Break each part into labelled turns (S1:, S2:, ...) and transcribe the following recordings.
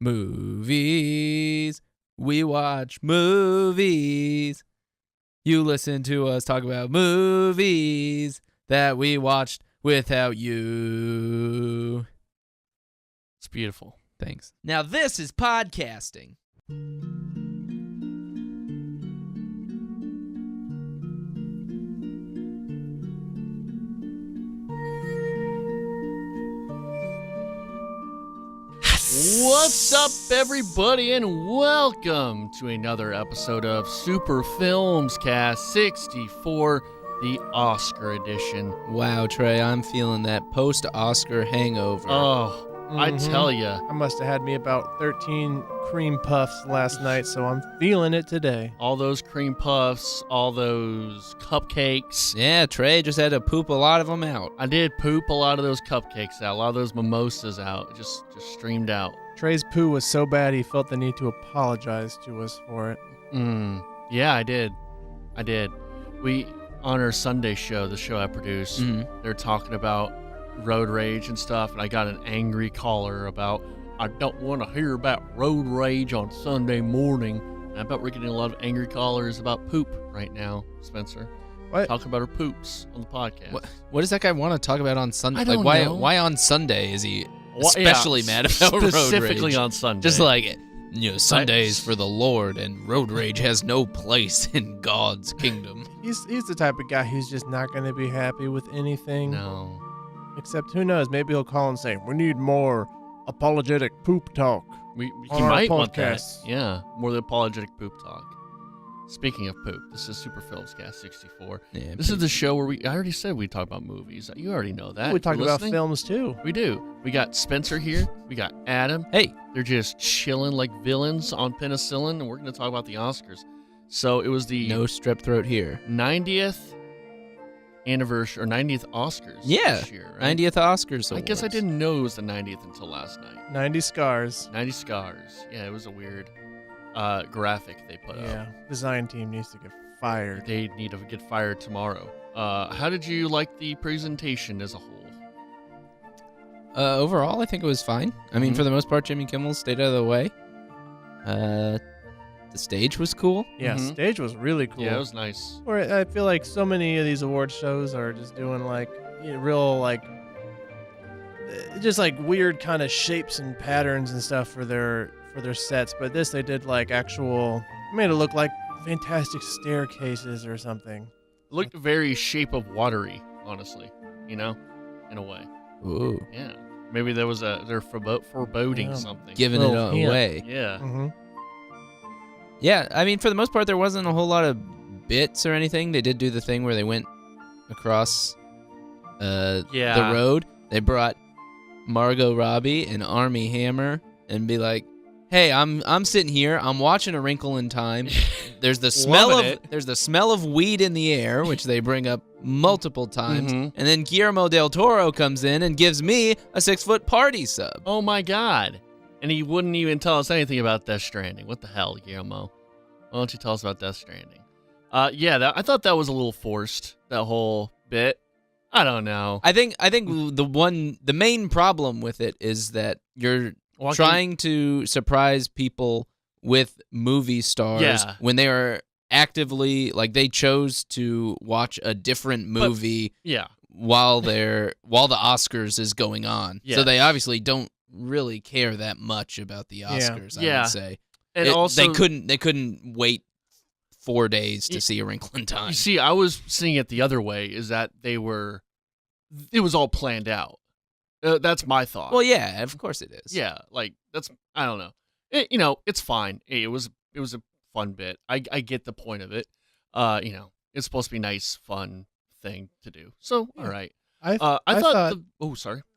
S1: Movies. We watch movies. You listen to us talk about movies that we watched without you.
S2: It's beautiful.
S1: Thanks. Now this is podcasting.
S2: What's up, everybody, and welcome to another episode of Super FilmsCast 64, the Oscar edition.
S1: Wow, Trey, I'm feeling that post-Oscar hangover.
S2: Oh, I tell ya.
S3: I must have had me about 13 cream puffs last night, so I'm feeling it today.
S2: All those cream puffs, all those cupcakes.
S1: Yeah, Trey just had to poop a lot of them out.
S2: I did poop a lot of those cupcakes out, a lot of those mimosas out. It just streamed out.
S3: Trey's poo was so bad he felt the need to apologize to us for it.
S2: Yeah, I did. We, on our Sunday show, the show I produce, they're talking about road rage and stuff, and I got an angry caller about, I don't want to hear about road rage on Sunday morning. And I bet we're getting a lot of angry callers about poop right now, Spencer.
S3: What?
S2: Talking about our poops on the podcast.
S1: What does that guy want to talk about on Sunday?
S2: I don't know.
S1: Why on Sunday is he especially mad about road rage?
S2: Specifically on Sunday.
S1: Just like, Sunday is for the Lord, and road rage has no place in God's kingdom.
S3: He's the type of guy who's just not going to be happy with anything.
S2: No.
S3: Except, who knows, maybe he'll call and say, we need more apologetic poop talk.
S2: He
S3: on our
S2: might want that.
S3: podcast.
S2: Yeah, more the apologetic poop talk. Speaking of poop, this is Super FilmsCast 64.
S1: Yeah,
S2: This is the show where I already said we talk about movies. You already know that.
S3: We talk
S2: You're
S3: about
S2: listening?
S3: films, too.
S2: We do. We got Spencer here. We got Adam.
S1: Hey.
S2: They're just chilling like villains on penicillin, and we're going to talk about the Oscars. So it was the
S1: No strep throat here.
S2: 90th anniversary, or 90th Oscars this year, right?
S1: 90th Oscars
S2: I guess I
S1: Awards.
S2: didn't know it was the 90th until last night.
S3: 90 scars.
S2: 90 Scars. Yeah, it was a weird graphic they put
S3: Yeah,
S2: up.
S3: design team needs to get fired.
S2: They need to get fired tomorrow. How did you like the presentation as a whole?
S1: Overall, I think it was fine. I mean, for the most part, Jimmy Kimmel stayed out of the way. The stage was cool.
S3: Yeah, stage was really cool.
S2: Yeah, it was nice.
S3: Where I feel like so many of these award shows are just doing like real like just like weird kind of shapes and patterns and stuff for their sets, but this they did like actual made it look like fantastic staircases or something.
S2: It looked very Shape of Watery, honestly, in a way.
S1: Ooh.
S2: Yeah. Maybe there was they're foreboding something.
S1: Giving it
S3: Little hint.
S1: away.
S2: Yeah.
S3: Mm-hmm.
S1: Yeah, I mean, for the most part, there wasn't a whole lot of bits or anything. They did do the thing where they went across the road. They brought Margot Robbie and Armie Hammer and be like, "Hey, I'm sitting here. I'm watching A Wrinkle in Time. There's the smell of weed in the air, which they bring up multiple times. And then Guillermo del Toro comes in and gives me a 6-foot party sub.
S2: Oh my God. And he wouldn't even tell us anything about Death Stranding. What the hell, Guillermo? Why don't you tell us about Death Stranding? I thought that was a little forced, that whole bit. I don't know.
S1: I think the main problem with it is that you're trying to surprise people with movie stars when they are actively, like, they chose to watch a different movie while the Oscars is going on.
S2: Yes.
S1: So they obviously don't really care that much about the Oscars, I would say.
S2: And also
S1: they couldn't wait 4 days to see A Wrinkle in Time.
S2: You see, I was seeing it the other way, is that it was all planned out. That's my thought.
S1: Well, yeah, of course it is.
S2: Yeah, like, I don't know. It's fine. It was a fun bit. I get the point of it. It's supposed to be a nice, fun thing to do. So, all right. I thought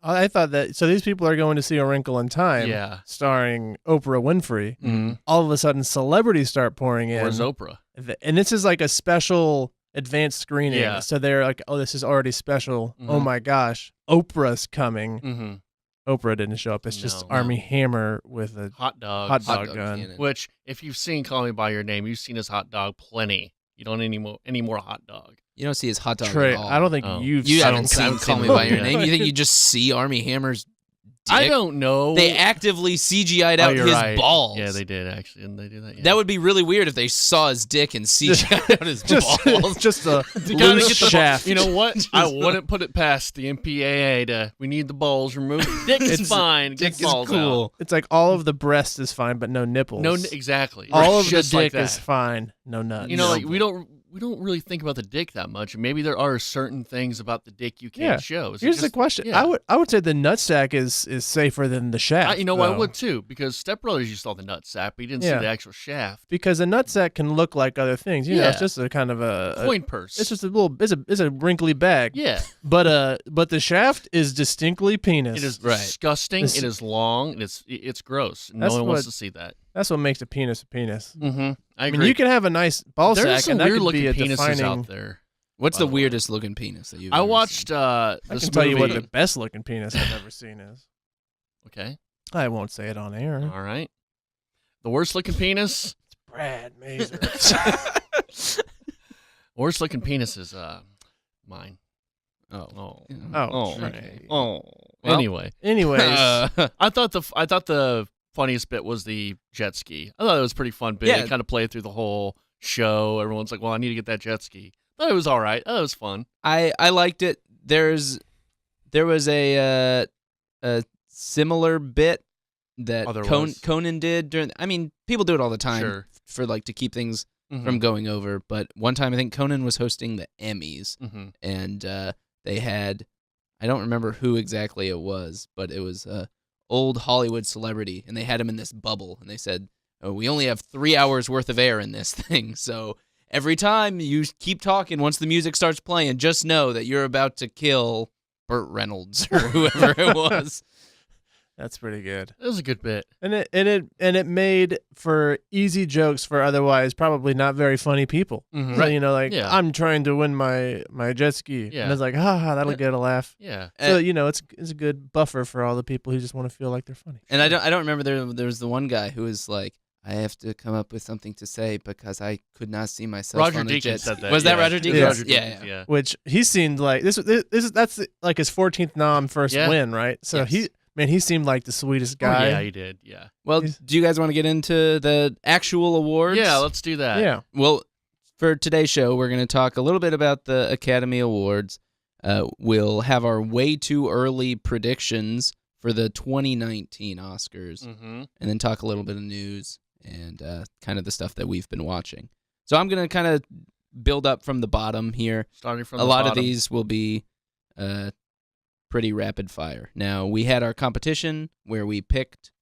S3: that, so these people are going to see A Wrinkle in Time, starring Oprah Winfrey.
S2: Mm-hmm.
S3: All of a sudden, celebrities start pouring in.
S2: Where's Oprah?
S3: And this is like a special advanced screening.
S2: Yeah.
S3: So they're like, oh, this is already special.
S2: Mm-hmm.
S3: Oh my gosh, Oprah's coming.
S2: Mm-hmm.
S3: Oprah didn't show up. It's just Armie Hammer with a
S2: hot dog
S3: gun.
S1: cannon.
S2: Which, if you've seen Call Me by Your Name, you've seen his hot dog plenty. You don't any more hot dog.
S1: You don't see his hot dog
S3: Trey,
S1: at all.
S3: I don't think
S1: You haven't seen Call Me by Your
S2: Yeah.
S1: Name. You think you just see Armie Hammer's dick.
S2: I don't know.
S1: They actively CGI'd out his balls.
S2: Yeah, they did actually, and they do that. Yeah.
S1: That would be really weird if they saw his dick and CGI'd out his balls.
S3: Just a
S2: You gotta
S3: loose
S2: get the
S3: shaft.
S2: You know what? I wouldn't put it past the MPAA to. We need the balls removed. Dick is fine.
S1: Dick
S2: Get balls
S1: is cool.
S2: out.
S3: It's like all of the breast is fine, but no nipples.
S2: No, exactly.
S3: all of the
S2: Just like
S3: dick is
S2: that.
S3: fine, no nuts.
S2: You know, like we don't really think about the dick that much. Maybe there are certain things about the dick you can't show. Is it
S3: Here's
S2: just-
S3: the question:
S2: yeah.
S3: I would say the nutsack is safer than the shaft.
S2: You know what? I
S3: though.
S2: would too, because Step Brothers you saw the nut sack, but you didn't see
S3: Yeah.
S2: the actual shaft.
S3: Because a nutsack can look like other things. You know, it's
S2: Yeah.
S3: just a kind of a
S2: Coin purse.
S3: It's just a little. It's a wrinkly bag.
S2: yeah.
S3: But the shaft is distinctly penis.
S2: It is
S1: Right.
S2: disgusting.
S3: This-
S2: It is long. And it's gross. No
S3: That's
S2: one wants
S3: what-
S2: to see that.
S3: That's what makes a penis a penis.
S2: Mm-hmm. I
S3: I
S2: agree.
S3: mean, you can have a nice ball
S2: There's
S3: sack,
S2: some
S3: and that
S2: weird
S3: could
S2: looking
S3: be a
S2: penises
S3: defining.
S2: out there.
S1: What's
S2: by
S1: the
S2: the way.
S1: weirdest looking penis that you've
S2: I
S1: ever
S2: watched
S1: seen?
S3: I
S2: this
S3: can tell you what
S2: movie.
S3: the best looking penis I've ever seen is.
S2: Okay.
S3: I won't say it on air.
S2: All right. The worst looking penis.
S3: Brad Mazer.
S2: Worst looking penis is mine.
S1: Oh.
S2: Oh.
S3: Oh,
S2: Oh.
S3: okay.
S2: Oh.
S1: Well,
S2: Anyway,
S3: Anyways,
S2: I thought the funniest bit was the jet ski. I thought it was a pretty fun bit.
S1: Yeah.
S2: It kind of played through the whole show. Everyone's like, "Well, I need to get that jet ski." I thought it was all right. I thought it was fun.
S1: I liked it. There was a similar bit that
S2: Oh, there was.
S1: Conan did during. I mean, people do it all the time
S2: Sure.
S1: for like to keep things
S2: Mhm.
S1: from going over. But one time, I think Conan was hosting the Emmys,
S2: Mhm.
S1: and they had, I don't remember who exactly it was, but it was a old Hollywood celebrity, and they had him in this bubble, and they said, "Oh, we only have 3 hours worth of air in this thing, so every time you keep talking, once the music starts playing, just know that you're about to kill Burt Reynolds or whoever it was."
S3: that's pretty good.
S2: It was a good bit.
S3: And it made for easy jokes for otherwise probably not very funny people.
S2: Mhm.
S3: So, you know, like
S2: Yeah.
S3: I'm trying to win my jet ski,
S2: Yeah.
S3: and it's like, that'll
S2: Yeah.
S3: get a laugh.
S2: Yeah.
S3: So you know, it's a good buffer for all the people who just want to feel like they're funny.
S1: And I don't remember there was the one guy who was like, "I have to come up with something to say because I could not see myself
S2: Roger
S1: on a
S2: Deakins
S1: jet
S2: said
S1: ski."
S2: that.
S1: Was that
S2: yeah.
S1: Roger
S2: It was
S1: Deakins?
S2: Roger
S1: Yeah,
S2: Deakins, yeah.
S3: Which he seemed like that's like his 14th nom first
S2: Yeah.
S3: win, right? So
S1: Yes.
S3: he seemed like the sweetest
S2: Oh,
S3: guy.
S2: yeah, he did. Yeah.
S1: Well,
S3: He's-
S1: do you guys want to get into the actual awards?
S2: Yeah, let's do that.
S3: Yeah.
S1: Well, for today's show, we're going to talk a little bit about the Academy Awards. We'll have our way too early predictions for the 2019 Oscars,
S2: Mm-hmm.
S1: and then talk a little bit of news and kind of the stuff that we've been watching. So I'm going to kind of build up from the bottom here.
S2: Starting from
S1: A
S2: the
S1: lot of
S2: bottom.
S1: these will be pretty rapid fire. Now, we had our competition where we picked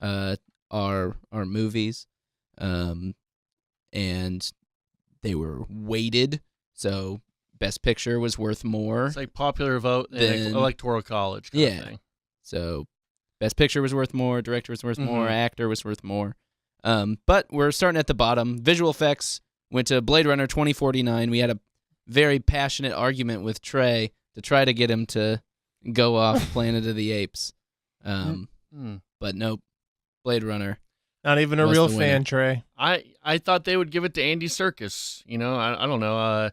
S1: our movies, and they were weighted. So Best Picture was worth more.
S2: It's like popular vote and
S1: Then-
S2: electoral college kind
S1: Yeah.
S2: of thing.
S1: So Best Picture was worth more, Director was worth more,
S2: Mhm.
S1: Actor was worth more. But we're starting at the bottom. Visual effects went to Blade Runner 2049. We had a very passionate argument with Trey to try to get him to go off Planet of the Apes. But nope, Blade Runner.
S3: Not even a
S1: Was
S3: real
S1: the winner.
S3: fan, Trey.
S2: I thought they would give it to Andy Serkis. You know, I don't know.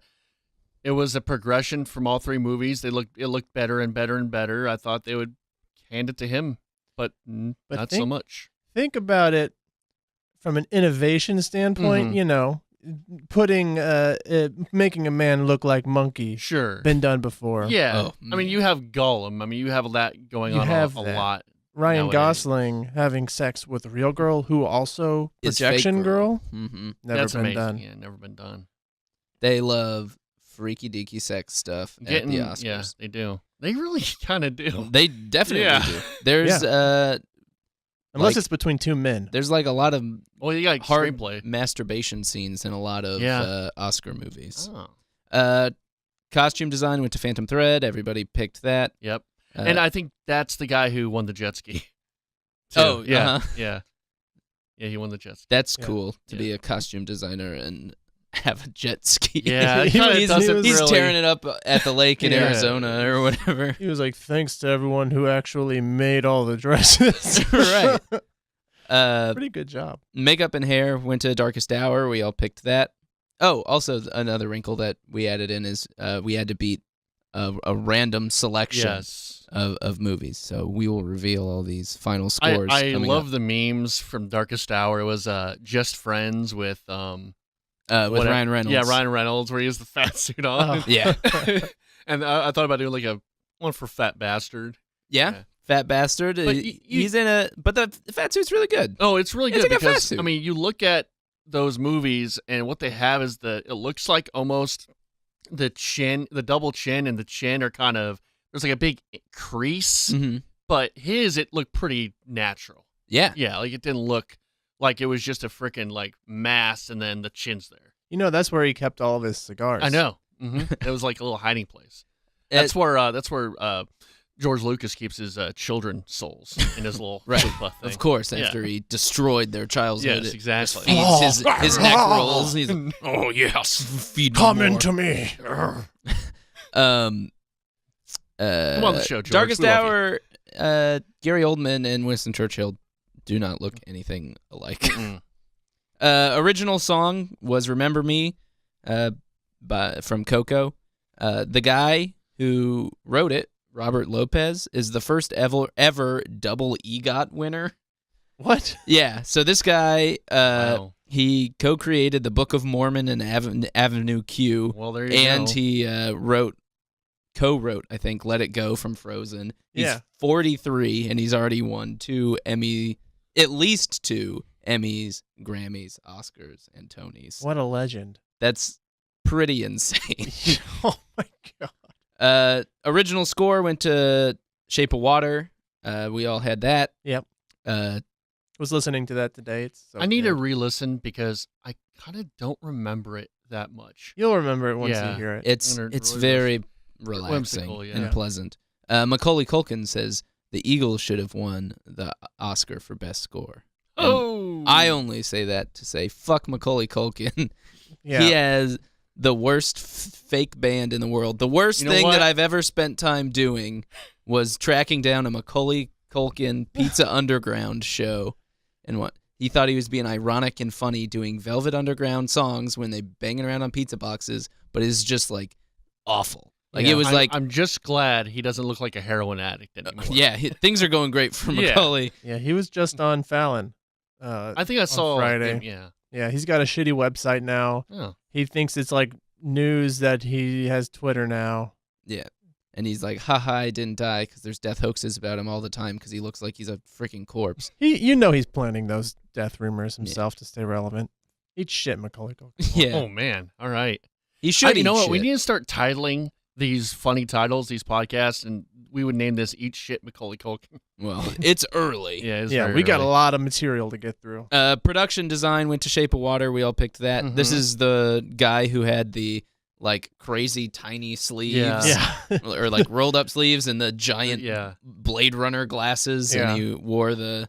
S2: It was a progression from all three movies. It looked better and better and better. I thought they would hand it to him, but not so much.
S3: Think about it from an innovation standpoint.
S2: Mhm.
S3: You know, putting making a man look like monkey
S2: Sure.
S3: been done before.
S2: Yeah.
S1: Oh,
S2: I mean, you have Gollum. I mean, you have that going
S3: You
S2: on
S3: have
S2: a
S3: that.
S2: lot.
S3: Ryan
S2: nowadays.
S3: Gosling having sex with a real girl who also
S1: Is fake
S3: projection girl.
S1: Mm-hmm.
S3: Never
S2: That's
S3: been
S2: amazing.
S3: done.
S2: Yeah, never been done.
S1: They love freaky deaky sex stuff at the Oscars.
S2: Yeah, they do. They really kind of do.
S1: They definitely
S2: Yeah.
S1: do. There's
S3: Unless
S1: like-
S3: it's between two men.
S1: there's like a lot of
S2: Well, you got
S1: hard
S2: screenplay.
S1: masturbation scenes in a lot of
S2: Yeah.
S1: Oscar movies.
S2: Oh.
S1: Costume design went to Phantom Thread. Everybody picked that.
S2: Yep.
S1: Uh,
S2: And I think that's the guy who won the jet ski. too.
S1: Oh,
S2: yeah,
S1: uh-huh.
S2: yeah, yeah. He won the jet ski.
S1: That's
S3: Yeah.
S1: cool to be
S2: Yeah.
S1: a costume designer and have a jet ski.
S2: Yeah, it
S3: He
S2: kinda
S3: was-
S2: doesn't
S1: he's
S2: really.
S1: tearing it up at the lake in
S2: Yeah.
S1: Arizona or whatever.
S3: He was like, thanks to everyone who actually made all the dresses.
S1: Right.
S3: Pretty good job.
S1: Makeup and hair went to Darkest Hour. We all picked that. Oh, also another wrinkle that we added in is we had to beat a random selection of movies. So we will reveal all these final scores.
S2: I love the memes from Darkest Hour. It was Just Friends with
S1: Ryan Reynolds.
S2: Yeah, Ryan Reynolds, where he has the fat suit on.
S1: Oh. Yeah.
S2: And I thought about doing like a one for Fat Bastard.
S1: Yeah. Fat Bastard. But he's in a. But the fat suit's really good.
S2: Oh, it's really good
S1: like a fat
S2: because
S1: suit.
S2: I mean, you look at those movies and what they have is it looks like almost the chin, the double chin, and the chin are kind of there's like a big crease.
S1: Mm-hmm.
S2: But it looked pretty natural.
S1: Yeah.
S2: Yeah, like it didn't look like it was just a freaking like mass and then the chin's there.
S3: You know, that's where he kept all of his cigars.
S2: I know. Mm-hmm. It was like a little hiding place. That's where George Lucas keeps his children souls in his little
S1: right.
S2: thing.
S1: Of course, after he destroyed their childhood.
S2: Yes, exactly.
S1: Feeds his neck rolls. He's like,
S2: oh yes,
S1: feed
S3: Come
S1: me more.
S3: into me.
S2: Come on the show, George.
S1: Darkest Hour, Gary Oldman and Winston Churchill do not look anything alike. Original song was Remember Me from Coco. The guy who wrote it, Robert Lopez, is the first ever double EGOT winner.
S3: What?
S1: Yeah, so this guy,
S2: wow.
S1: he co-created the Book of Mormon and Avenue Q.
S2: Well, there you
S1: and
S2: go.
S1: he co-wrote, I think, Let It Go from Frozen. He's 43, and he's already won at least two Emmys, Grammys, Oscars, and Tonys.
S3: What a legend.
S1: That's pretty insane.
S3: Oh, my God.
S1: Original score went to Shape of Water. We all had that.
S3: Yep. Was listening to that today. It's so
S2: I need
S3: good.
S2: to re-listen because I kind of don't remember it that much.
S3: You'll remember it once you hear it.
S1: It's
S2: really
S1: very relaxing
S2: whimsical,
S1: and pleasant. Macaulay Culkin says the Eagles should have won the Oscar for Best Score. And
S2: Oh!
S1: I only say that to say, fuck Macaulay Culkin.
S3: Yeah.
S1: He has the worst fake band in the world. The worst thing that I've ever spent time doing was tracking down a Macaulay Culkin Pizza Underground show. And what he thought he was being ironic and funny doing Velvet Underground songs when they banging around on pizza boxes, but it's just like awful. Like it was
S2: I'm just glad he doesn't look like a heroin addict anymore.
S1: Things are going great for Macaulay.
S3: Yeah, he was just on Fallon.
S2: I think I saw
S3: Friday.
S2: him,
S3: Yeah, he's got a shitty website now.
S2: Oh.
S3: He thinks it's like news that he has Twitter now.
S1: Yeah. And he's like, haha, I didn't die because there's death hoaxes about him all the time because he looks like he's a freaking corpse.
S3: You know he's planning those death rumors himself to stay relevant. Eat shit, Macaulay Culkin.
S1: Yeah.
S2: Oh man. All right.
S1: He should.
S2: You know what? We need to start titling these funny titles, these podcasts, and we would name this "Eat Shit, Macaulay Culkin."
S1: Well, it's early.
S2: Yeah,
S3: we got a lot of material to get through.
S1: Production design went to Shape of Water. We all picked that.
S2: Mhm.
S1: This is the guy who had the like crazy tiny sleeves, or like rolled up sleeves and the giant Blade Runner glasses, and he wore the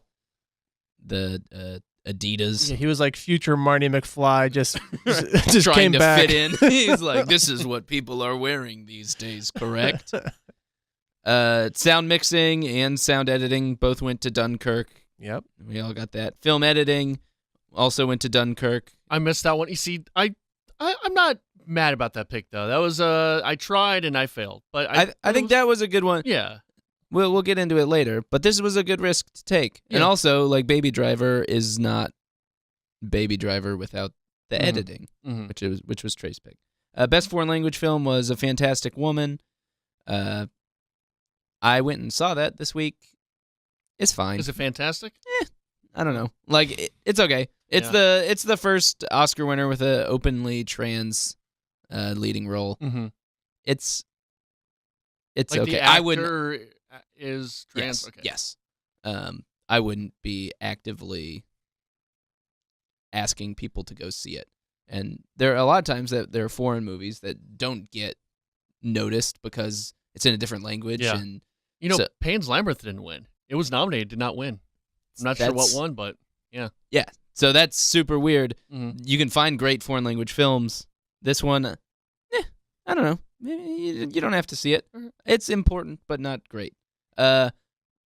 S1: Adidas.
S3: Yeah, he was like future Marty McFly, just
S1: trying
S3: came
S1: to
S3: back.
S1: fit in. He's like, this is what people are wearing these days, correct? Sound mixing and sound editing both went to Dunkirk.
S3: Yep.
S1: We all got that. Film editing also went to Dunkirk.
S2: I missed that one. You see, I'm not mad about that pick though. That was I tried and I failed, but
S1: I think that was a good one.
S2: Yeah.
S1: We'll get into it later, but this was a good risk to take.
S2: Yeah.
S1: And also, like, Baby Driver is not Baby Driver without the editing, which was Trey's pick. Best foreign language film was A Fantastic Woman. I went and saw that this week. It's fine.
S2: Is it fantastic?
S1: I don't know. Like, it's okay. It's the first Oscar winner with an openly trans leading role.
S2: Mm-hmm.
S1: It's
S2: like
S1: okay.
S2: The actor is trans.
S1: Yes.
S2: Okay.
S1: Yes. I wouldn't be actively asking people to go see it. And there are a lot of times that there are foreign movies that don't get noticed because it's in a different language.
S2: Yeah.
S1: And
S2: you know, Pan's Labyrinth didn't win. It was nominated, did not win. I'm not sure what won, but yeah.
S1: Yeah. So that's super weird.
S2: Mm-hmm.
S1: You can find great foreign language films. This one, I don't know. You don't have to see it. It's important, but not great.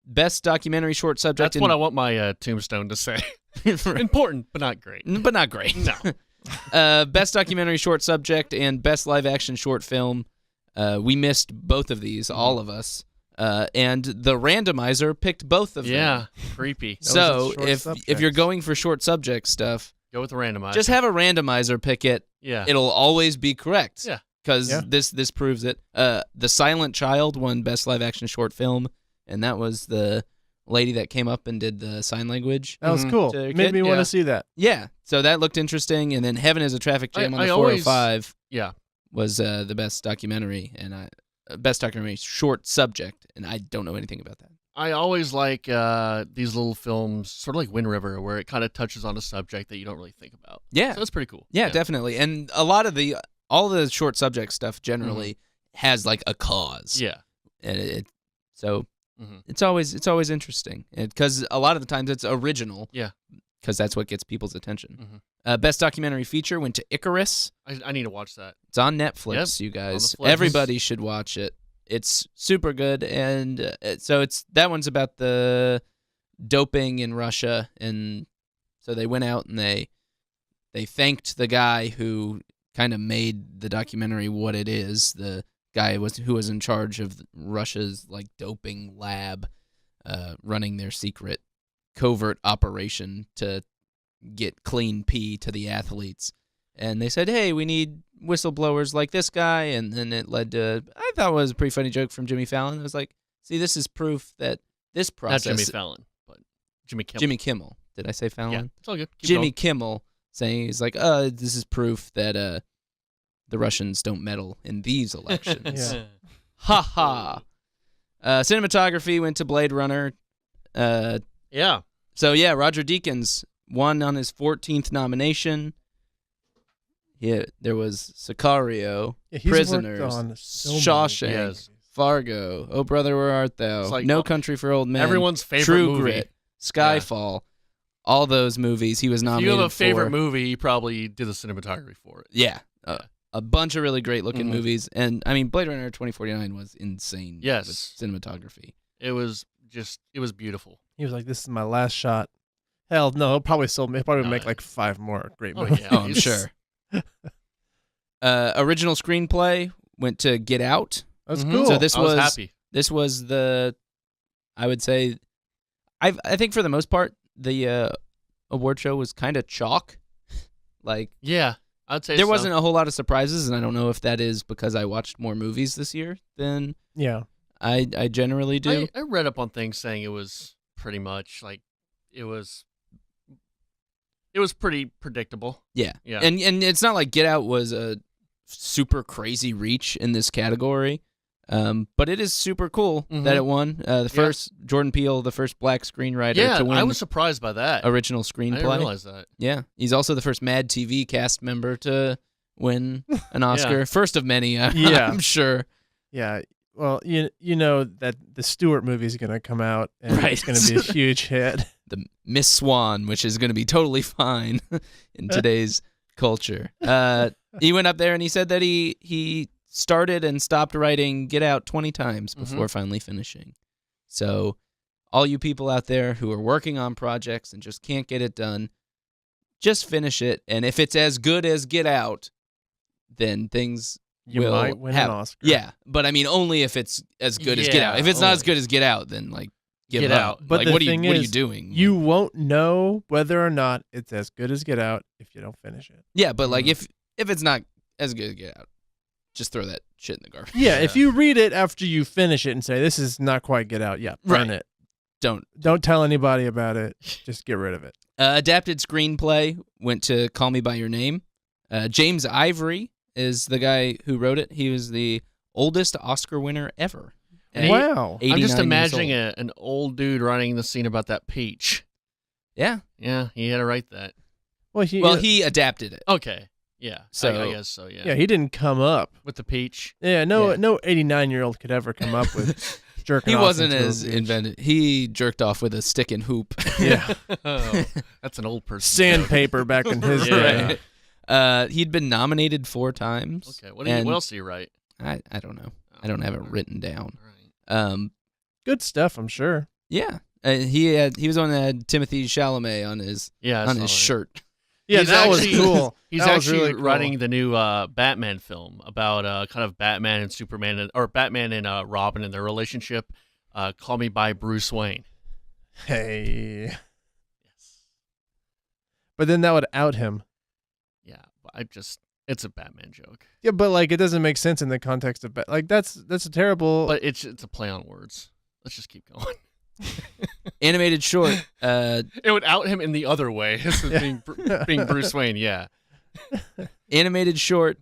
S1: Best documentary short subject.
S2: That's what I want my tombstone to say. Important, but not great.
S1: But not great.
S2: No.
S1: Best documentary short subject and best live action short film. We missed both of these, all of us. And the randomizer picked both of them.
S2: Yeah, creepy.
S1: So if you're going for short subject stuff,
S2: go with the randomizer.
S1: Just have a randomizer pick it.
S2: Yeah.
S1: It'll always be correct.
S2: Yeah.
S1: Because this proves it. The Silent Child won Best Live Action Short Film, and that was the lady that came up and did the sign language.
S3: That was cool. Made me want to see that.
S1: Yeah. So that looked interesting. And then Heaven is a Traffic Jam on the 405 was the best documentary, and best documentary short subject, and I don't know anything about that.
S2: I always like these little films, sort of like Wind River, where it kind of touches on a subject that you don't really think about.
S1: Yeah.
S2: So that's pretty cool.
S1: Yeah, definitely. And a lot of all the short subject stuff generally has like a cause.
S2: Yeah.
S1: And it's always interesting, because a lot of the times it's original.
S2: Yeah.
S1: Because that's what gets people's attention. Best documentary feature went to Icarus.
S2: I need to watch that.
S1: It's on Netflix, you guys. Everybody should watch it. It's super good, and so that one's about the doping in Russia, and so they went out and they thanked the guy who kind of made the documentary what it is. The guy who was in charge of Russia's like doping lab, running their secret covert operation to get clean pee to the athletes. And they said, hey, we need whistleblowers like this guy. And then it led to, I thought it was a pretty funny joke from Jimmy Fallon. It was like, see, this is proof that this process...
S2: Not Jimmy Fallon, but Jimmy Kimmel.
S1: Jimmy Kimmel. Did I say Fallon?
S2: Yeah, it's all good. Keep
S1: Jimmy
S2: going.
S1: Kimmel saying, he's like, this is proof that the Russians don't meddle in these elections. Ha ha. Cinematography went to Blade Runner.
S2: Yeah.
S1: So, yeah, Roger Deakins won on his 14th nomination. Yeah, there was Sicario, Prisoners, Shawshank, Fargo, Oh Brother, Where Art Thou,
S2: like,
S1: No Country for Old Men,
S2: everyone's favorite
S1: True
S2: movie.
S1: Grit, Skyfall, all those movies he was nominated for.
S2: If you have a favorite movie, you probably did the cinematography for it.
S1: Yeah. A bunch of really great-looking movies. And, I mean, Blade Runner 2049 was insane with cinematography.
S2: It was beautiful.
S3: He was like, this is my last shot. Hell, no, he'll probably make like 5 more great movies.
S2: Yeah,
S1: I'm sure. Original screenplay went to Get Out.
S3: That's cool.
S1: So
S2: I was happy.
S1: This was I would say, I think for the most part, the award show was kind of chalk. Like,
S2: yeah, I'd say
S1: there wasn't a whole lot of surprises, and I don't know if that is because I watched more movies this year than I generally do.
S2: I read up on things saying it was pretty much like it was pretty predictable.
S1: Yeah. And it's not like Get Out was a super crazy reach in this category, but it is super cool that it won. The first Jordan Peele, the first black screenwriter to win.
S2: I was surprised by that.
S1: Original screenplay.
S2: I didn't realize that.
S1: Yeah, he's also the first Mad TV cast member to win an Oscar. First of many, I'm sure.
S3: Yeah. Well, you know that the Stewart movie is going to come out, and it's going to be a huge hit.
S1: The Miss Swan, which is going to be totally fine in today's culture. He went up there and he said that he started and stopped writing Get Out 20 times before finally finishing. So all you people out there who are working on projects and just can't get it done, just finish it. And if it's as good as Get Out, then things...
S3: You might win an Oscar.
S1: Yeah, but I mean only if it's as good as Get Out. If it's not as good as Get Out, then like give up.
S3: But
S1: like, what are
S3: is,
S1: you doing?
S3: You won't know whether or not it's as good as Get Out if you don't finish it.
S1: Yeah, but like if it's not as good as Get Out, just throw that shit in the garbage.
S3: Yeah, if you read it after you finish it and say this is not quite Get Out, burn it.
S1: Don't
S3: tell anybody about it. Just get rid of it.
S1: Adapted screenplay went to Call Me by Your Name. James Ivory is the guy who wrote it. He was the oldest Oscar winner ever.
S3: Wow.
S2: I'm just imagining an old dude writing the scene about that peach.
S1: Yeah.
S2: Yeah, he had to write that.
S3: Well,
S1: he adapted it.
S2: Okay. Yeah.
S1: So
S2: I guess so, yeah.
S3: Yeah, he didn't come up
S2: with the peach.
S3: Yeah, no 89-year-old could ever come up with jerking off.
S1: He wasn't as inventive. He jerked off with a stick and hoop.
S3: Yeah.
S2: That's an old person.
S3: Sandpaper back in his day.
S1: Right. He'd been nominated 4 times.
S2: Okay. What else do you write?
S1: I don't know. I don't have it written down.
S2: Right.
S3: Good stuff, I'm sure.
S1: Yeah. He was on Timothy Chalamet on his shirt.
S3: Yeah, that was cool.
S2: He's
S3: that was
S2: actually
S3: really cool.
S2: writing the new Batman film about kind of Batman and Superman, or Batman and Robin and their relationship. Call Me by Bruce Wayne.
S3: Hey.
S2: Yes.
S3: But then that would out him.
S2: Yeah, it's a Batman joke.
S3: Yeah, but like it doesn't make sense in the context of like that's a terrible.
S2: But it's a play on words. Let's just keep going.
S1: Animated short.
S2: It would out him in the other way, as being Bruce Wayne. Yeah.
S1: Animated short.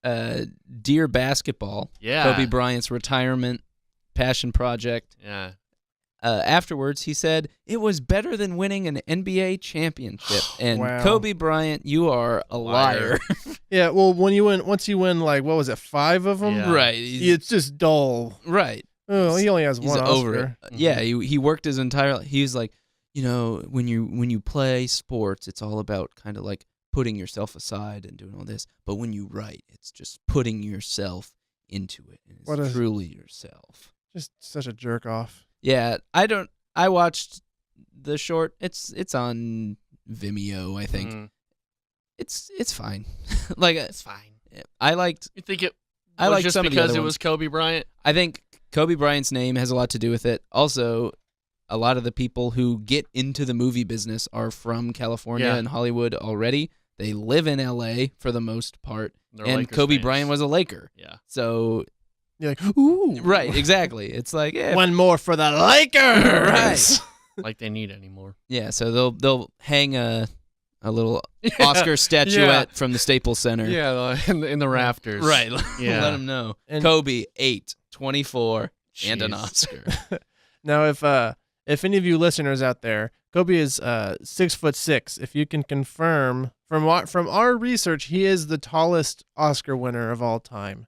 S1: Dear Basketball.
S2: Yeah.
S1: Kobe Bryant's retirement passion project.
S2: Yeah.
S1: Afterwards, he said it was better than winning an NBA championship. And
S3: Wow.
S1: Kobe Bryant, you are a liar.
S3: Yeah, well, once you win, like, what was it, 5 of them?
S2: Yeah.
S1: Right.
S3: It's just dull.
S1: Right.
S3: Oh, he only has
S1: He's
S3: one
S1: over
S3: Oscar.
S1: it. Yeah, he worked his entire. He was like, when you play sports, it's all about kind of like putting yourself aside and doing all this. But when you write, it's just putting yourself into it. And it's truly yourself.
S3: Just such a jerk off.
S1: Yeah, I watched the short. It's on Vimeo, I think.
S2: Mm.
S1: It's fine. Like
S2: It's fine.
S1: I liked.
S2: You think it?
S1: I liked
S2: just
S1: some of the
S2: because
S1: other
S2: it
S1: ones.
S2: was Kobe Bryant.
S1: I think Kobe Bryant's name has a lot to do with it. Also, a lot of the people who get into the movie business are from California and Hollywood already. They live in L.A. for the most part.
S2: They're
S1: and
S2: Lakers
S1: Kobe
S2: fans.
S1: Bryant was a Laker.
S2: Yeah.
S1: So,
S3: You're like, ooh.
S1: right, exactly. It's like, yeah.
S3: One more for the Lakers.
S1: Right.
S2: Like they need anymore.
S1: Yeah, so they'll hang a little Oscar statuette from the Staples Center.
S2: Yeah, in the rafters.
S1: Right.
S2: Yeah.
S1: Let them know.
S3: And-
S1: Kobe, 8, 24, and an
S2: Jeez.
S1: Oscar.
S3: Now, if any of you listeners out there, Kobe is 6'6". If you can confirm from our research, he is the tallest Oscar winner of all time.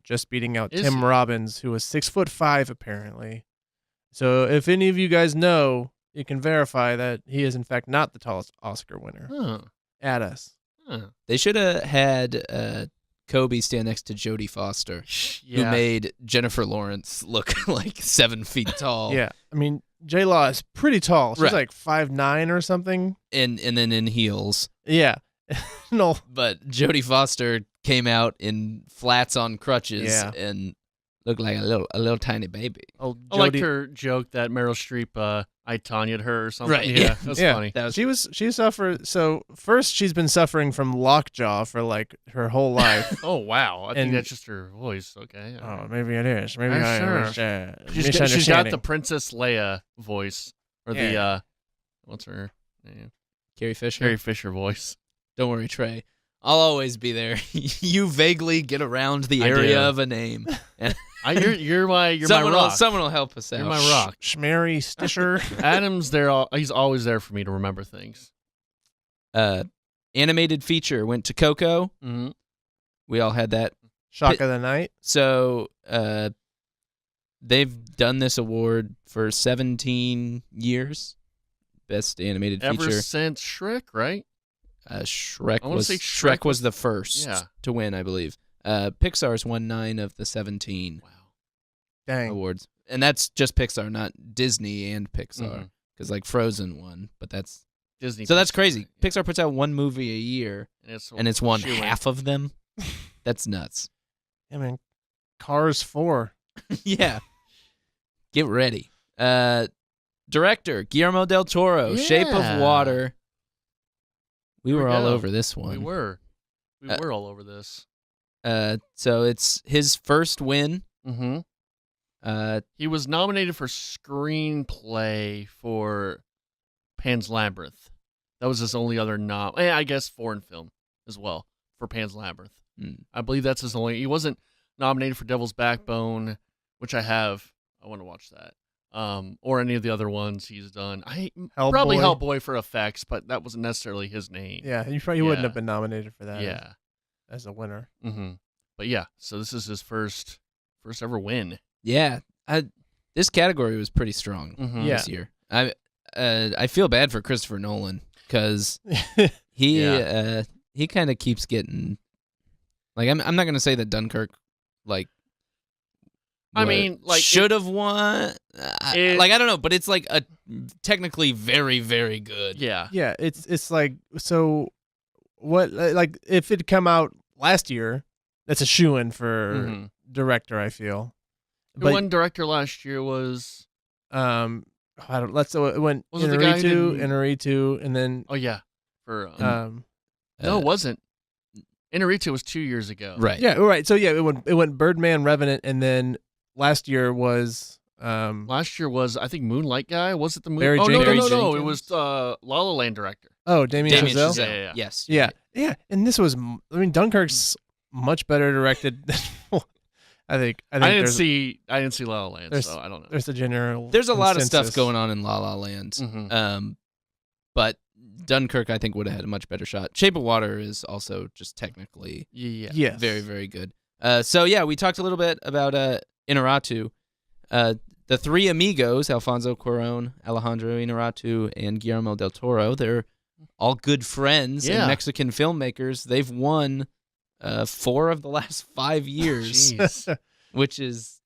S3: Just beating out
S2: Is
S3: Tim
S2: he?
S3: Robbins, who was 6'5" apparently. So if any of you guys know, you can verify that he is in fact not the tallest Oscar winner.
S2: Huh.
S3: At us.
S2: Huh.
S1: They should have had Kobe stand next to Jodie Foster, who
S2: Yeah.
S1: made Jennifer Lawrence look like 7 feet tall.
S3: Yeah, I mean J-Law is pretty tall. She's
S1: Right.
S3: like 5'9" or something.
S1: And then in heels.
S3: Yeah. No.
S1: But Jodie Foster came out in flats on crutches
S3: Yeah.
S1: and looked like a little tiny baby.
S3: Oh,
S2: I liked
S3: Jodie.
S2: her joke that Meryl Streep I Tanya'd her or something.
S1: Right,
S2: Yeah,
S1: yeah.
S2: that's
S3: Yeah.
S2: funny.
S1: That was
S3: She suffered. So first, she's been suffering from lockjaw for like her whole life.
S2: Oh wow, I think
S3: And-
S2: that's just her voice. Okay. all
S3: Oh,
S2: right.
S3: maybe it is. Maybe
S2: I'm
S3: I
S2: sure.
S3: was
S2: She's got the
S3: misunderstanding.
S2: Princess Leia voice, or the
S3: Yeah.
S2: what's her name?
S1: Carrie Fisher.
S2: Carrie Fisher voice.
S1: Don't worry, Trey. I'll always be there. You vaguely get around the
S2: I
S1: area
S2: do.
S1: of a name. And
S2: You're my
S1: someone
S2: rock.
S1: Someone will help us out.
S2: You're my rock.
S3: Schmary Stitcher.
S2: Adam's there. He's always there for me to remember things.
S1: Animated feature went to Coco.
S2: Mm-hmm.
S3: We all had that shock
S1: Pit-
S3: of the night.
S1: So they've done this award for 17 years. Best animated
S2: Ever
S1: feature.
S2: since Shrek, right?
S1: Shrek
S2: I wanna
S1: was
S2: say
S1: Shrek
S2: Shrek
S1: was the first
S2: Yeah.
S1: to win, I believe. Pixar's won 9 of the 17
S2: Wow.
S3: Dang.
S1: awards, and that's just Pixar, not Disney and Pixar,
S2: Mhm.
S1: because like Frozen won, but that's
S2: Disney.
S1: so that's
S2: Pixar,
S1: crazy.
S2: yeah.
S1: Pixar puts out one movie a year, and it's won
S2: shoo-in.
S1: half of them. That's nuts.
S3: I mean, Cars 4.
S1: Yeah. Get ready. Director Guillermo del Toro, Shape
S2: Yeah.
S1: of Water. We
S2: There we
S1: were all
S2: go.
S1: over this one.
S2: We were all over this.
S1: So it's his first win.
S2: Mm-hmm. He was nominated for screenplay for Pan's Labyrinth. That was his only other I guess foreign film as well for Pan's Labyrinth.
S1: Mm.
S2: I believe that's his only. He wasn't nominated for Devil's Backbone, which I have. I want to watch that. Or any of the other ones he's done. Probably Hellboy for effects, but that wasn't necessarily his name.
S3: Yeah, you probably wouldn't
S2: Yeah.
S3: have been nominated for that
S2: Yeah.
S3: as a winner.
S2: Mm-hmm. But yeah, so this is his first ever win.
S1: Yeah. This category was pretty strong
S2: Mhm.
S3: Yeah.
S1: this year. I feel bad for Christopher Nolan because he kind of keeps getting like I'm not gonna say that Dunkirk like
S2: I mean, like
S1: should have won. I don't know, but it's like a technically very, very good.
S2: Yeah.
S3: Yeah, it's like, so what, like if it come out last year, that's a shoo-in for director, I feel.
S2: But one director last year was
S3: I don't, it went
S2: was it the guy who
S3: Inarritu, and then
S2: for no, it wasn't. Inarritu was 2 years ago.
S1: Right.
S3: Yeah, right. So yeah, it went Birdman, Revenant, and then last year was
S2: I think Moonlight Guy. Was it the
S3: Barry
S2: No,
S3: Jenkins?
S2: it was La La Land director.
S3: Oh, Damien Chazelle.
S2: Yeah.
S1: Yes.
S3: Yeah. And this was, I mean, Dunkirk's much better directed than I think
S2: I didn't see La La Land, so I don't know.
S3: There's a general
S1: There's a lot of stuff
S3: consensus.
S1: going on in La La Land. But Dunkirk, I think, would have had a much better shot. Shape of Water is also just technically very, very good. So, yeah, we talked a little bit about Inarritu. The three amigos, Alfonso Cuarón, Alejandro Inarritu, and Guillermo del Toro, they're all good friends and Mexican filmmakers. They've won 4 of the last 5 years, which is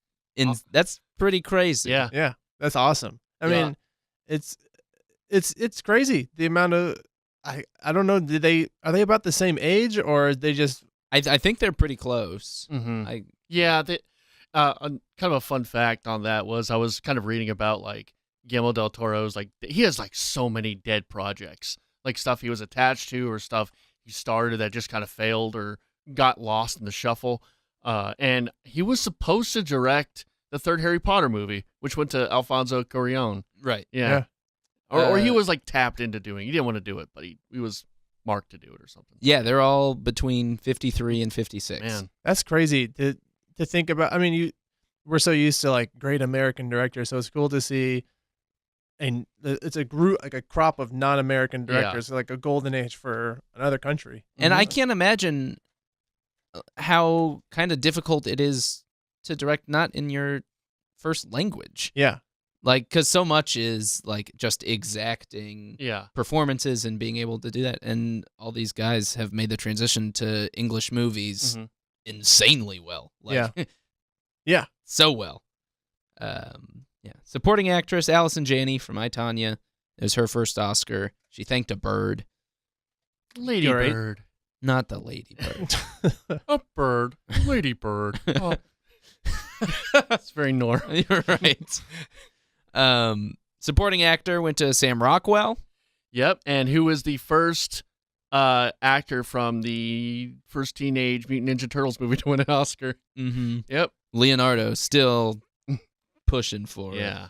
S1: that's pretty crazy.
S3: Yeah, that's awesome. I mean, it's crazy the amount of I don't know. Are they about the same age, or are they just?
S1: I think they're pretty close.
S2: Kind of a fun fact on that was I was kind of reading about like Guillermo del Toro's, like he has like so many dead projects, like stuff he was attached to or stuff he started that just kind of failed or got lost in the shuffle. And he was supposed to direct the 3rd Harry Potter movie, which went to Alfonso Cuarón.
S1: Right.
S2: Yeah. Or he was like tapped into doing. He didn't want to do it, but he was marked to do it or something.
S1: Yeah, they're all between 53 and 56.
S3: Man, that's crazy to think about. I mean, we're so used to like great American directors, so it's cool to see. And it's a group, like a crop of non-American directors, like a golden age for another country.
S1: And I can't imagine how kind of difficult it is to direct not in your first language.
S3: Yeah.
S1: Like, because so much is like just exacting performances and being able to do that. And all these guys have made the transition to English movies insanely well. Like, so well. Supporting actress Allison Janney from I, Tonya. It was her first Oscar. She thanked a bird.
S2: Lady Bird.
S1: Not the lady bird.
S2: A bird. Lady bird. Oh. That's very normal.
S1: You're right. Supporting actor went to Sam Rockwell.
S2: Yep, and who was the first actor from the first Teenage Mutant Ninja Turtles movie to win an Oscar.
S1: Mm-hmm.
S2: Yep.
S1: Leonardo still pushing for it.
S2: Yeah.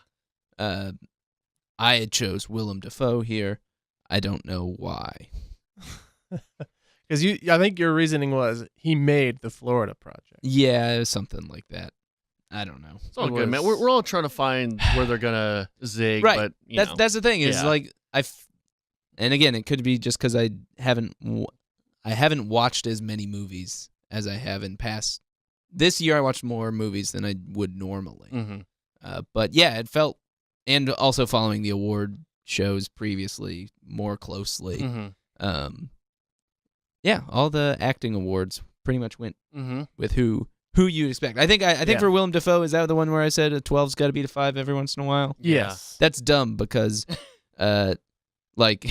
S1: I had chose Willem Dafoe here. I don't know why.
S3: Because I think your reasoning was he made the Florida Project.
S1: Yeah, it was something like that. I don't know.
S2: It's all good, man. We're all trying to find where they're gonna zig,
S1: right?
S2: But
S1: that's the thing is like and again, it could be just because I haven't watched as many movies as I have in past. This year, I watched more movies than I would normally. But yeah, it felt, and also following the award shows previously more closely. Yeah, all the acting awards pretty much went with who you'd expect. I think for Willem Dafoe, is that the one where I said a 12's got to beat a 5 every once in a while?
S3: Yes.
S1: That's dumb because like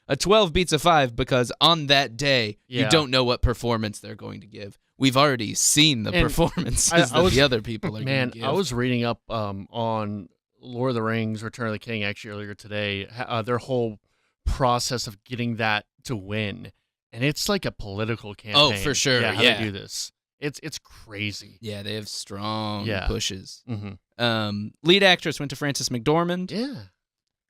S1: a 12 beats a 5 because on that day you don't know what performance they're going to give. We've already seen the performances that the other people are going to give.
S2: I was reading up on Lord of the Rings, Return of the King actually earlier today, their whole process of getting that to win. And it's like a political campaign.
S1: Oh, for sure.
S2: Yeah, how they do this. It's crazy.
S1: Yeah, they have strong pushes.
S2: Lead
S1: actress went to Frances McDormand.
S2: Yeah.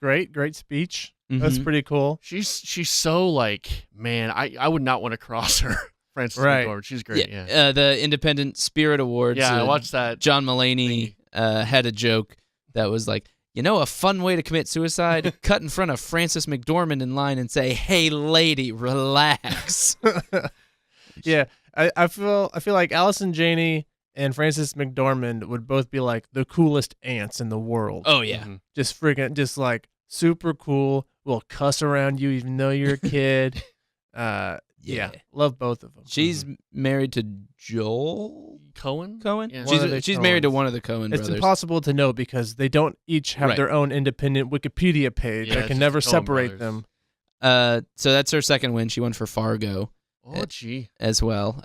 S3: Great speech. That's pretty cool.
S2: She's so like, man, I would not want to cross her. Frances McDormand. She's great. Yeah.
S1: The Independent Spirit Awards.
S2: Yeah, I watched that.
S1: John Mulaney had a joke that was like, a fun way to commit suicide? Cut in front of Frances McDormand in line and say, "Hey, lady, relax."
S3: Yeah, I feel like Allison Janney and Frances McDormand would both be like the coolest ants in the world.
S1: Oh yeah,
S3: just like super cool. We'll cuss around you even though you're a kid.
S1: Yeah.
S3: Love both of them.
S1: She's married to Joel
S2: Cohen.
S1: Yeah. She's married to one of the Cohen brothers.
S3: It's impossible to know because they don't each have their own independent Wikipedia page. I can never separate them.
S1: So that's her second win. She won for Fargo.
S2: Oh, gee.
S1: As well.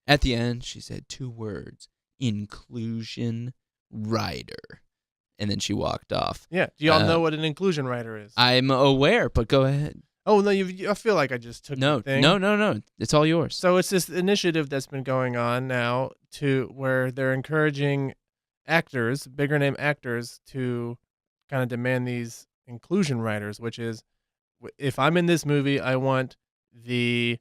S1: At the end, she said 2 words: inclusion rider. And then she walked off.
S3: Yeah. Do y'all know what an inclusion rider is?
S1: I'm aware, but go ahead.
S3: Oh, no, I feel like I just took the thing.
S1: No. It's all yours.
S3: So it's this initiative that's been going on now where they're encouraging actors, bigger name actors, to kind of demand these inclusion riders, which is, if I'm in this movie, I want the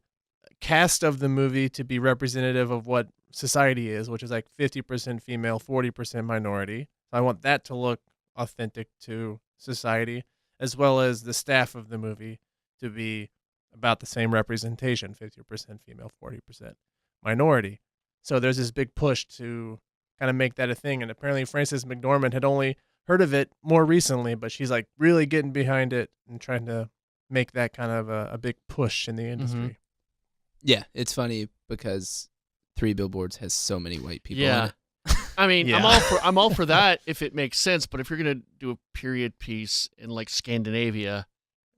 S3: cast of the movie to be representative of what society is, which is like 50% female, 40% minority. So I want that to look authentic to society, as well as the staff of the movie to be about the same representation, 50% female, 40% minority. So there's this big push to kind of make that a thing. And apparently Frances McDormand had only heard of it more recently, but she's like really getting behind it and trying to make that kind of a big push in the industry.
S2: Mm-hmm.
S1: Yeah, it's funny because 3 Billboards has so many white people on it.
S2: I mean, I'm all for that if it makes sense, but if you're going to do a period piece in like Scandinavia,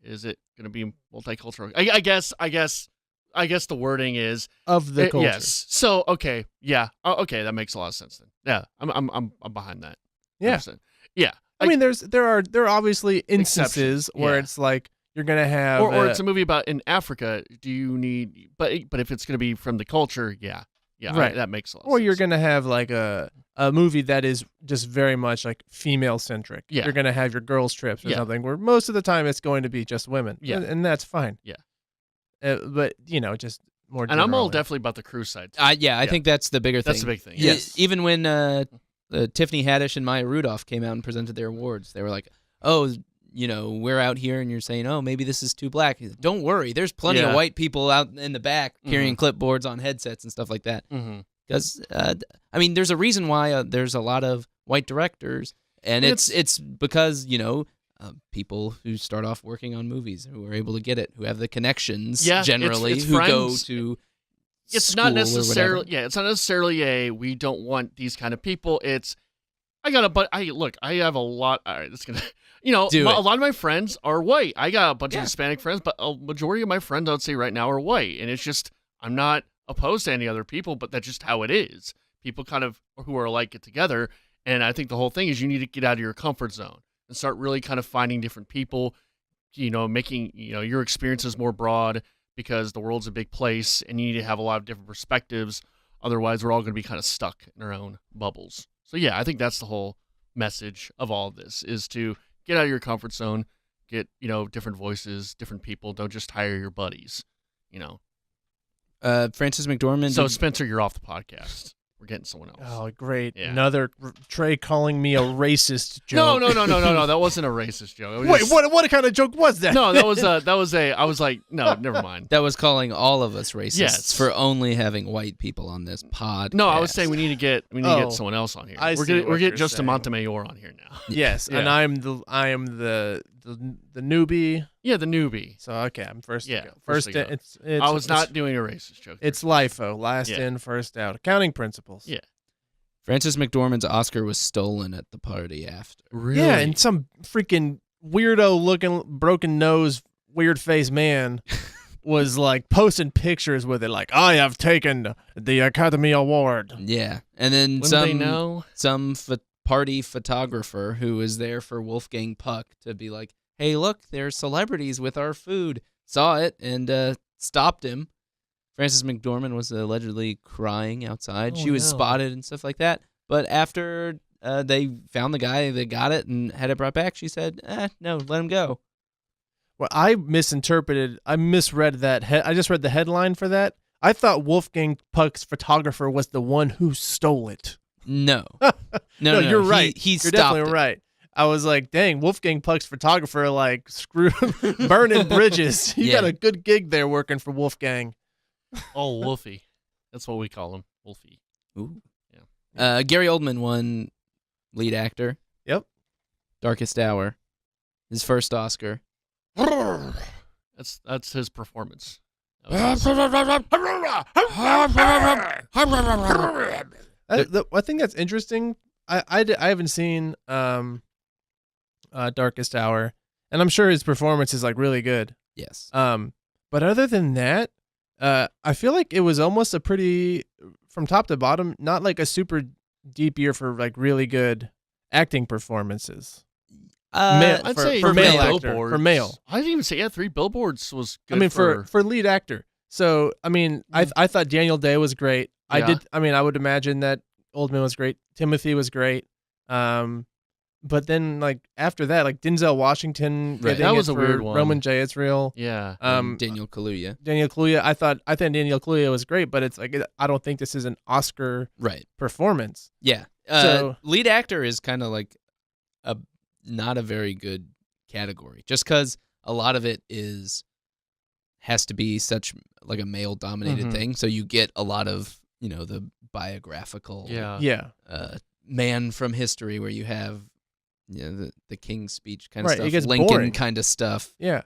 S2: is it going to be multicultural? I guess the wording is
S3: of the culture.
S2: Yes. So okay, yeah, okay, that makes a lot of sense then. Yeah, I'm behind that.
S3: Yeah,
S2: 100%. Yeah.
S3: I mean, there are obviously instances where it's like you're gonna have,
S2: or it's a movie about in Africa. Do you need? But if it's going to be from the culture, right, that makes a lot.
S3: Or
S2: sense.
S3: You're gonna have like a movie that is just very much like female centric.
S2: Yeah.
S3: You're gonna have your girls trips or something where most of the time it's going to be just women.
S2: Yeah,
S3: and that's fine.
S2: Yeah,
S3: but just more.
S2: And I'm all definitely about the crew side.
S1: I think that's the bigger thing.
S2: That's the big thing.
S1: Yes. Even when Tiffany Haddish and Maya Rudolph came out and presented their awards, they were like, "Oh, we're out here, and you're saying, oh, maybe this is too black. Don't worry, there's plenty of white people out in the back carrying clipboards on headsets and stuff like that." Because there's a reason why there's a lot of white directors, and it's because people who start off working on movies who are able to get it, who have the connections generally,
S2: it's
S1: who
S2: friends.
S1: go to.
S2: It's not necessarily it's not necessarily a we don't want these kind of people. It's I have a lot. All right, that's gonna. A lot of my friends are white. I got a bunch of Hispanic friends, but a majority of my friends, I would say right now, are white. And it's just, I'm not opposed to any other people, but that's just how it is. People kind of who are alike get together. And I think the whole thing is you need to get out of your comfort zone and start really kind of finding different people, making, your experiences more broad because the world's a big place and you need to have a lot of different perspectives. Otherwise, we're all going to be kind of stuck in our own bubbles. So, yeah, I think that's the whole message of all of this is to get out of your comfort zone, get, different voices, different people. Don't just hire your buddies,
S1: Frances McDormand.
S2: So, Spencer, you're off the podcast. We're getting someone else.
S3: Oh, great.
S2: Yeah.
S3: Another Trey calling me a racist joke.
S2: No. That wasn't a racist joke.
S3: Wait, what kind of joke was that?
S2: No, I was like, no, never mind.
S1: That was calling all of us racists for only having white people on this pod.
S2: No, I was saying we need to get someone else on here. We're getting Justin Montemayor on here now.
S3: Yes, and I am the newbie.
S2: Yeah, the newbie.
S3: So okay, I'm first.
S2: Yeah,
S3: to go. First. It's
S2: I was not doing a racist joke.
S3: It's LIFO, last in, first out. Accounting principles.
S2: Yeah.
S1: Frances McDormand's Oscar was stolen at the party after.
S2: Really?
S3: Yeah, and some freaking weirdo-looking, broken nose, weird face man was like posting pictures with it, like I have taken the Academy Award.
S1: Yeah, and then some party photographer who was there for Wolfgang Puck to be like, hey, look, there's celebrities with our food. Saw it and stopped him. Frances McDormand was allegedly crying outside. She was spotted and stuff like that. But after they found the guy that got it and had it brought back, she said, no, let him go.
S3: Well, I misread that. I just read the headline for that. I thought Wolfgang Puck's photographer was the one who stole it.
S1: No.
S3: No, you're right.
S1: You're
S3: definitely right. I was like, dang, Wolfgang Puck's photographer, like, burning bridges. You got a good gig there working for Wolfgang.
S2: Oh, Wolfie. That's what we call him, Wolfie.
S1: Ooh. Yeah. Gary Oldman won lead actor.
S3: Yep.
S1: Darkest Hour. His first Oscar.
S2: That's his performance.
S3: I think that's interesting. I haven't seen Darkest Hour, and I'm sure his performance is like really good.
S1: Yes.
S3: But other than that, I feel like it was almost a pretty, from top to bottom, not like a super deep year for like really good acting performances.
S2: I'd say
S3: for male
S2: Billboards.
S3: actor, for male.
S2: I didn't even say 3 Billboards was good.
S3: I mean, for lead actor. So I mean, I thought Daniel Day was great.
S2: Yeah.
S3: I would imagine that Oldman was great. Timothy was great. But then like after that, like Denzel Washington,
S1: Right.
S2: That was a weird one.
S3: Roman J. Israel.
S2: Yeah.
S1: Daniel Kaluuya.
S3: I thought Daniel Kaluuya was great, but it's like I don't think this is an Oscar performance.
S1: Yeah.
S3: So
S1: lead actor is kind of like not a very good category, just because a lot of it has to be such like a male dominated thing. So you get a lot of the biographical man from history where you have the King's Speech kind of
S3: Right, it
S1: stuff,
S3: gets
S1: Lincoln
S3: boring.
S1: kind of stuff.
S3: Yeah.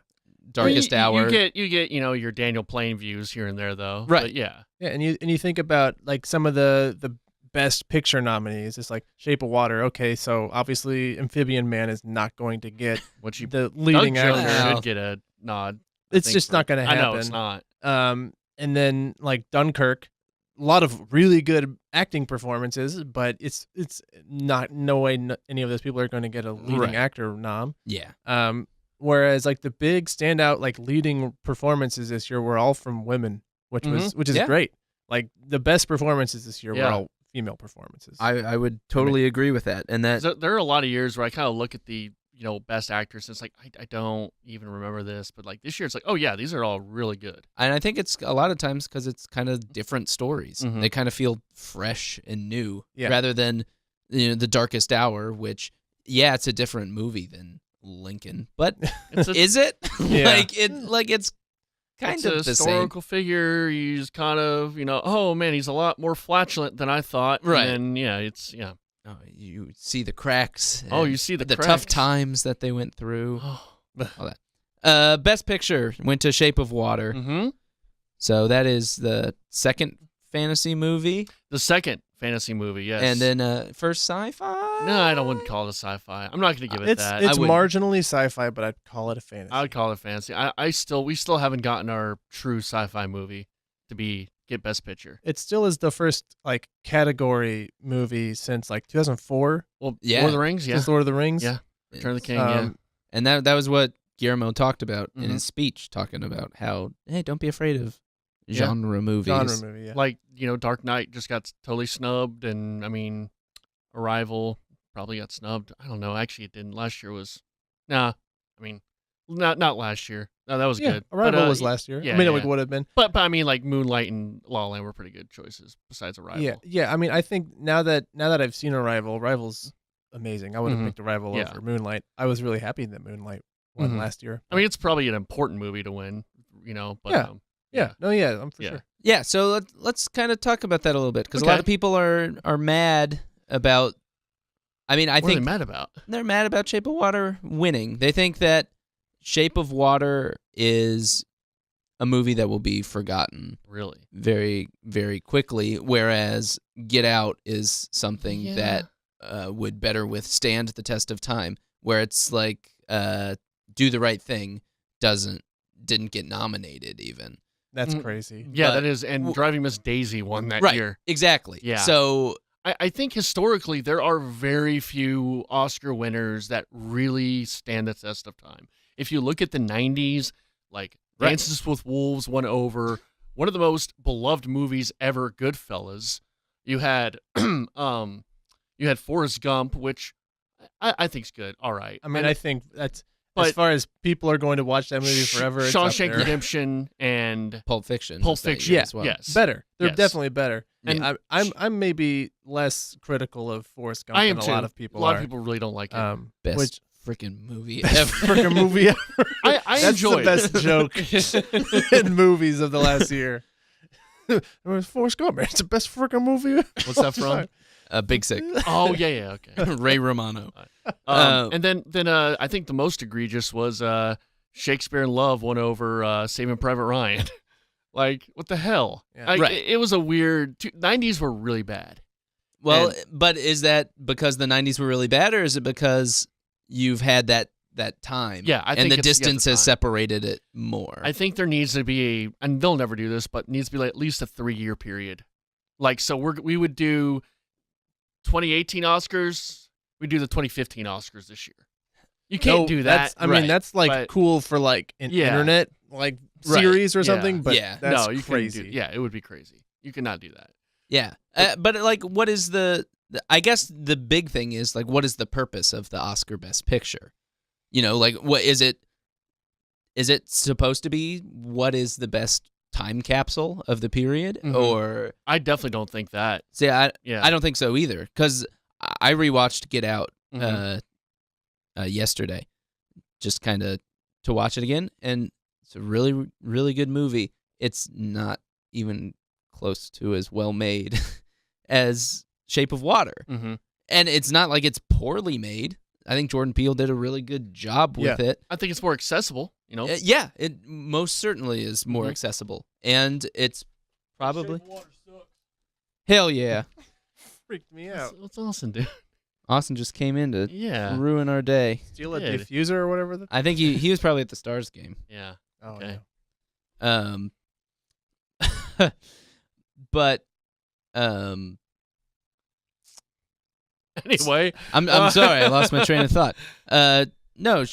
S1: Darkest Hour.
S2: You get your Daniel Plain views here and there though.
S1: Right.
S2: But yeah.
S3: Yeah, and you think about like some of the best picture nominees. It's like Shape of Water. Okay, so obviously Amphibian Man is not going to get the leading
S2: Doug Jones
S3: actor.
S2: should get a nod.
S3: It's just not going to happen.
S2: I know it's not.
S3: And then like Dunkirk, a lot of really good acting performances, but it's not any of those people are going to get a leading actor nom.
S1: Yeah.
S3: Whereas like the big standout like leading performances this year were all from women, which is great. Like the best performances this year were all female performances.
S1: I would totally agree with that. And that
S2: So there are a lot of years where I kind of look at the best actors and it's like I don't even remember this, but like this year it's like, oh yeah, these are all really good.
S1: And I think it's a lot of times because it's kind of different stories.
S2: Mhm.
S1: They kind of feel fresh and new
S3: Yeah.
S1: rather than The Darkest Hour, which it's a different movie than Lincoln, but is it?
S3: Yeah.
S1: it's kind
S2: it's
S1: of
S2: a
S1: the
S2: historical figure. He's kind of oh man, he's a lot more flatulent than I thought.
S1: Right.
S2: And then
S1: same. Oh, you see the cracks.
S2: Oh,
S1: and
S2: you see the
S1: tough
S2: cracks.
S1: times that they went through. All that. Best Picture went to Shape of Water.
S2: Mm-hmm.
S1: So that is the second fantasy movie.
S2: The second fantasy movie, yes.
S1: And then first sci-fi?
S2: No, I wouldn't call it a sci-fi. I'm not going to give it that.
S3: It's
S1: I wouldn't.
S3: marginally sci-fi, but I'd call it a fantasy.
S2: I would call it fantasy. We still haven't gotten our true sci-fi movie to get Best Picture.
S3: It still is the first like category movie since like 2004.
S2: Well,
S1: Yeah.
S2: Lord of the Rings, yeah.
S3: Since Lord of the Rings.
S2: Yeah. Return of the King,
S1: And that was what Guillermo talked about in
S2: Mhm.
S1: his speech, talking about how, hey, don't be afraid of
S2: Yeah.
S1: genre movies.
S3: Genre movie, yeah.
S2: Like, Dark Knight just got totally snubbed, and I mean, Arrival probably got snubbed. I don't know. Actually, it didn't. Last year was, I mean, not last year. No, that was good.
S3: Arrival
S2: But,
S3: was last year.
S2: yeah,
S3: I mean,
S2: yeah.
S3: it would have been.
S2: But I mean, like Moonlight and La La Land were pretty good choices besides Arrival.
S3: Yeah. I mean, I think now that I've seen Arrival's amazing. I would have
S2: Mhm.
S3: picked Arrival
S2: Yeah.
S3: over Moonlight. I was really happy that Moonlight won
S2: Mhm.
S3: last year.
S2: I mean, it's probably an important movie to win, but
S3: Yeah. No, yeah, I'm for
S2: Yeah.
S3: sure.
S1: Yeah, so let's kind of talk about that a little bit, because a lot
S2: Okay.
S1: of people are mad about, I mean, I
S2: what are
S1: think
S2: they mad about?
S1: they're mad about Shape of Water winning. They think that Shape of Water is a movie that will be forgotten
S2: Really?
S1: very, very quickly, whereas Get Out is something
S2: Yeah.
S1: that would better withstand the test of time, where it's like Do the Right Thing didn't get nominated even.
S3: That's
S2: Mm.
S3: crazy.
S2: Yeah,
S1: But-
S2: that is. And Driving Miss Daisy won that
S1: Right,
S2: year.
S1: exactly.
S2: Yeah.
S1: So
S2: I think historically there are very few Oscar winners that really stand the test of time. If you look at the 90s, like
S1: Right.
S2: Dances with Wolves won over one of the most beloved movies ever, Goodfellas. You had Forrest Gump, which I think's good. All right.
S3: I mean, I think that's
S2: But-
S3: as far as people are going to watch that movie forever. It's up
S2: Shawshank
S3: there.
S2: Redemption and
S1: Pulp Fiction.
S2: Pulp
S1: was that
S2: Fiction,
S1: year as well.
S2: yes.
S3: better. They're
S2: Yes.
S3: definitely better.
S2: And-
S3: And I'm maybe less critical of Forrest Gump
S2: I am
S3: than
S2: too.
S3: a lot of people
S2: A lot
S3: are.
S2: of people really don't like it.
S1: Best
S3: Which
S1: freaking movie
S3: best
S1: ever.
S3: freaking movie ever.
S2: I
S3: That's
S2: enjoy
S3: the
S2: it.
S3: best joke in movies of the last year. It was Forrest Gump, man. It's the best freaking movie.
S2: What's that from?
S1: Big Sick.
S2: Oh yeah, okay.
S1: Ray Romano.
S2: And then I think the most egregious was Shakespeare in Love won over Saving Private Ryan. Like, what the hell?
S3: Yeah.
S2: Like,
S1: Right.
S2: It was a weird. 90s were really bad.
S1: Well, but is that because the 90s were really bad, or is it because you've had that time?
S2: Yeah, I think
S1: and the
S2: it's the
S1: distance has
S2: time.
S1: separated it more.
S2: I think there needs to be and they'll never do this, but needs to be like at least a 3-year period. Like, so we would do 2018 Oscars, we do the 2015 Oscars this year. You can't do that.
S3: I mean,
S1: Right.
S3: that's like
S2: But-
S3: cool for like an
S2: Yeah.
S3: internet like
S1: Right.
S3: series or
S2: Yeah.
S3: something, but
S1: Yeah.
S3: that's
S2: no, you
S3: crazy.
S2: Couldn't do, yeah, it would be crazy. You cannot do that.
S1: Yeah, but like, what is I guess the big thing is like, what is the purpose of the Oscar Best Picture? You know, like, what is it? Is it supposed to be what is the best time capsule of the period,
S2: Mhm.
S1: or?
S2: I definitely don't think that.
S1: See, I
S2: Yeah.
S1: don't think so either, because I rewatched Get Out
S2: Mhm.
S1: yesterday, just kind of to watch it again, and it's a really, really good movie. It's not even close to as well made as Shape of Water.
S2: Mm-hmm.
S1: And it's not like it's poorly made. I think Jordan Peele did a really good job with it.
S2: I think it's more accessible, you know?
S1: Yeah, it most certainly is more
S2: Mhm.
S1: accessible. And it's probably... Hell yeah.
S3: Freaked me out.
S2: What's Austin do?
S1: Austin just came in to
S2: Yeah.
S1: ruin our day.
S3: Steal a
S2: Did.
S3: diffuser or whatever.
S1: I think he was probably at the Stars game.
S2: Yeah.
S3: Oh,
S2: Okay.
S3: yeah.
S1: But
S2: Anyway,
S1: I'm sorry, I lost my train of thought. No,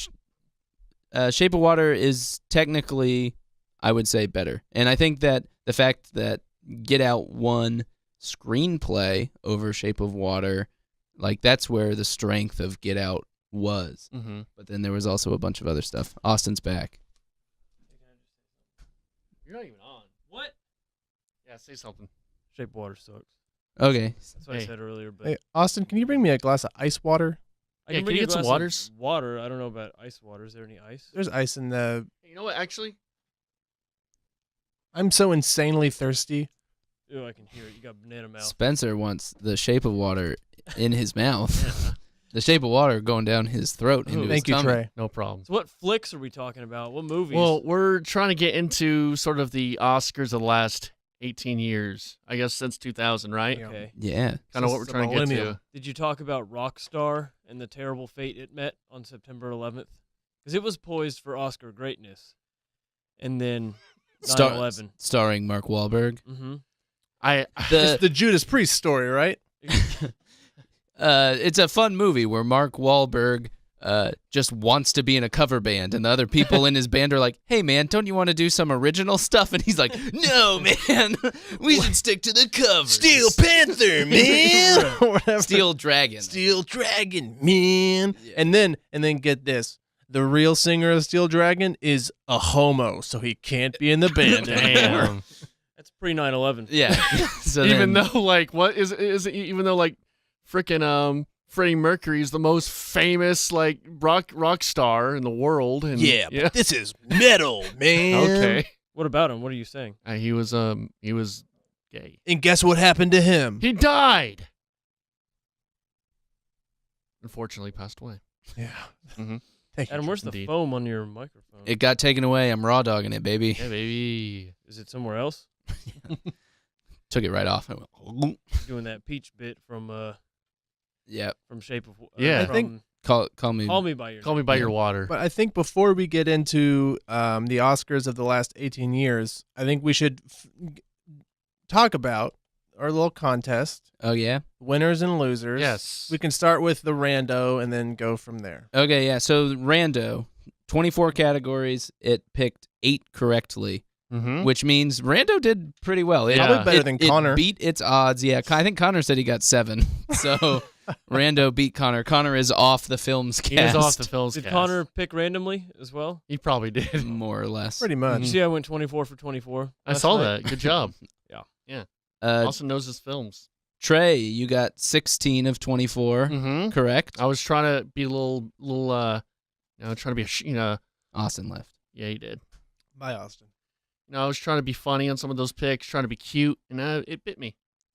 S1: Shape of Water is technically, I would say, better. And I think that the fact that Get Out won screenplay over Shape of Water, like, that's where the strength of Get Out was.
S2: mm-hmm.
S1: But then there was also a bunch of other stuff. Austin's back.
S2: You're not even on. What? Yeah, say something.
S4: Shape Water sucks.
S1: Okay.
S4: That's what
S2: Hey.
S4: I said earlier. But
S3: Hey, Austin, can you bring me a glass of ice water?
S4: I
S2: Yeah,
S4: can
S2: can
S4: bring
S2: you
S4: a
S2: get some
S4: glass of
S2: waters?
S4: Water. I don't know about ice water. Is there any ice?
S3: There's ice in the.
S2: You know what, actually?
S3: I'm so insanely thirsty.
S4: Ew, I can hear it. You got banana mouth.
S1: Spencer wants the Shape of Water in his mouth.
S2: Yeah.
S1: The Shape of Water going down his throat into his
S3: Thank you,
S1: tummy.
S3: Trey.
S2: No problem.
S4: So what flicks are we talking about? What movies?
S2: Well, we're trying to get into sort of the Oscars of the last 18 years. I guess since 2000, right?
S3: Yeah.
S4: okay.
S1: Yeah.
S2: Kind of what we're
S3: Since the
S2: trying to get
S3: millennium.
S2: to.
S4: Did you talk about Rockstar and the terrible fate it met on September 11th? Because it was poised for Oscar greatness, and then 9/11.
S1: Starring Mark Wahlberg.
S4: Mm-hmm.
S3: It's the Judas Priest story, right?
S1: It's a fun movie where Mark Wahlberg just wants to be in a cover band, and the other people in his band are like, "Hey, man, don't you want to do some original stuff?" And he's like, "No, man, we should stick to the covers."
S3: Steel Panther, man. Whatever.
S1: Steel Dragon.
S3: Steel Dragon, man.
S1: Yeah.
S3: And then get this. The real singer of Steel Dragon is a homo, so he can't be in the band anymore.
S2: Damn.
S4: That's pre 9/11.
S1: Yeah. So
S2: Even
S1: then-
S2: though, like, what is it? Even though, like, freaking Freddie Mercury is the most famous, like, rock star in the world. And
S3: But this is metal, man.
S2: Okay.
S4: What about him? What are you saying?
S2: He was gay.
S3: And guess what happened to him?
S2: He died. Unfortunately, passed away.
S3: Yeah.
S2: Mhm.
S3: Thank you.
S4: Adam, where's the
S2: Indeed.
S4: foam on your microphone?
S1: it got taken away. I'm raw dogging it, baby.
S2: Yeah, baby.
S4: Is it somewhere else?
S1: Took it right off. I went, "Ooh."
S4: Doing that peach bit from
S1: Yep.
S4: Shape of
S2: Yeah. I
S3: think-
S1: Call me.
S4: Call Me by Your
S2: Call me
S4: Name.
S2: by
S1: Yeah.
S2: your water.
S3: But I think before we get into the Oscars of the last 18 years, I think we should talk about our little contest,
S1: Oh yeah.
S3: winners and losers.
S2: Yes.
S3: We can start with the rando and then go from there.
S1: Okay. Yeah. So Rando, 24 categories. It picked 8 correctly.
S2: Mm-hmm.
S1: Which means Rando did pretty well. It,
S2: Probably
S3: better than Connor.
S1: It beat its odds. Yeah, I think Connor said he got 7. So Rando beat Connor. Connor is off the film's cast.
S2: He is off the films.
S4: Did
S2: cast.
S4: Connor pick randomly as well?
S2: He probably did.
S1: more or less.
S3: Pretty much.
S4: You see, I went 24 for 24.
S2: I
S4: last
S2: saw
S4: night.
S2: that. Good job.
S1: Uh,
S2: Also knows his films.
S1: Trey, you got 16 of 24.
S2: Mm-hmm.
S1: Correct.
S2: I was trying to be a little, trying to be a,
S1: Austin left.
S2: yeah, he did.
S3: Bye, Austin.
S2: I was trying to be funny on some of those picks, trying to be cute, and it bit me.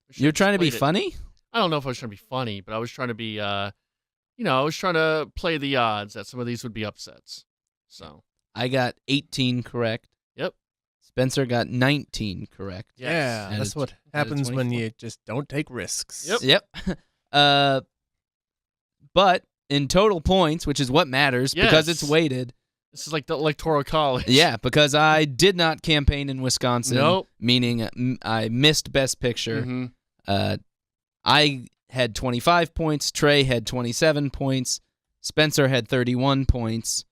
S2: I should've
S1: You're trying to be
S2: played it.
S1: funny?
S2: I don't know if I was trying to be funny, but I was trying to be, I was trying to play the odds that some of these would be upsets. So,
S1: I got 18 correct.
S2: Yep.
S1: Spencer got 19 correct.
S2: Yes.
S3: Yeah,
S1: Out
S3: that's
S1: of-
S3: what
S2: out of
S3: happens when
S2: 24.
S3: you just don't take risks.
S2: Yep.
S1: But in total points, which is what matters because it's
S2: Yes.
S1: weighted.
S2: This is like the Electoral College.
S1: Yeah, because I did not campaign in Wisconsin.
S2: Nope.
S1: Meaning I missed Best Picture.
S2: Mm-hmm.
S1: I had 25 points. Trey had 27 points. Spencer had 31 points.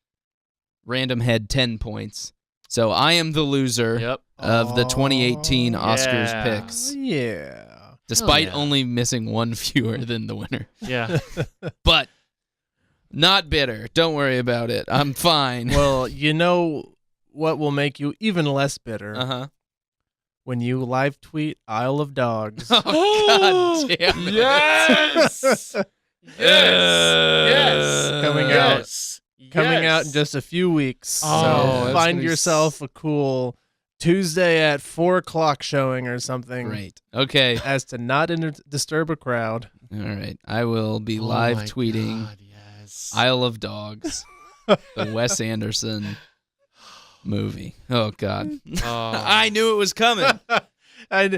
S1: Random had 10 points. So I am the loser
S2: Yep.
S1: of the 2018 Oscars
S2: Yeah.
S1: picks,
S3: Yeah.
S1: despite
S2: yeah.
S1: only missing one fewer than the winner.
S2: Yeah.
S1: But not bitter. Don't worry about it. I'm fine.
S3: Well, you know what will make you even less bitter?
S1: Uh-huh.
S3: When you live tweet Isle of Dogs.
S1: Oh, God damn it.
S2: Yes. Yes.
S3: Coming out.
S2: Yes.
S3: Coming out in just a few weeks.
S2: Oh,
S3: so
S2: that's
S3: find
S2: gonna be
S3: yourself a cool Tuesday at 4:00 showing or something.
S1: Great. Okay.
S3: As to not disturb a crowd.
S1: All right. I will be
S2: Oh
S1: live
S2: my
S1: tweeting
S2: God, yes.
S1: Isle of Dogs, the Wes Anderson movie. Oh, God.
S2: Oh.
S1: I knew it was coming.
S3: I
S1: Why'd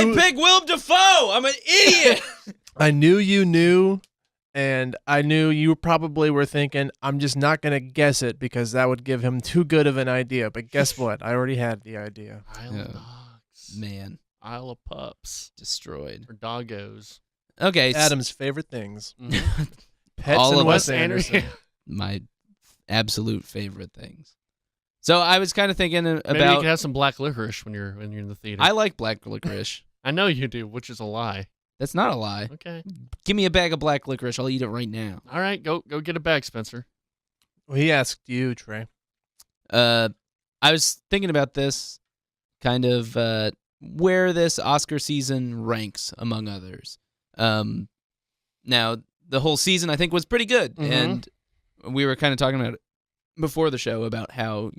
S3: knew,
S1: I pick Willem Dafoe? I'm an idiot.
S3: I knew you knew, and I knew you probably were thinking, I'm just not going to guess it because that would give him too good of an idea. But guess what? I already had the idea.
S2: Isle
S1: Yeah.
S2: of Dogs.
S1: Man,
S2: Isle of Pups.
S1: destroyed.
S2: Or Doggos.
S1: Okay.
S3: Adam's favorite things.
S2: Mhm.
S3: Pets
S1: All
S3: and
S1: of
S3: Wes
S2: Wes Anderson.
S3: Anderson.
S1: My absolute favorite things. So I was kind of thinking
S2: Maybe you
S1: about.
S2: can have some black licorice when you're in the theater.
S1: I like black licorice.
S2: I know you do, which is a lie.
S1: That's not a lie.
S2: Okay.
S1: Give me a bag of black licorice. I'll eat it right now.
S2: All right, go get a bag, Spencer.
S3: Well, he asked you, Trey.
S1: I was thinking about this, kind of where this Oscar season ranks among others. Now, the whole season I think was pretty good,
S2: Mhm.
S1: and we were kind of talking about it before the show about how,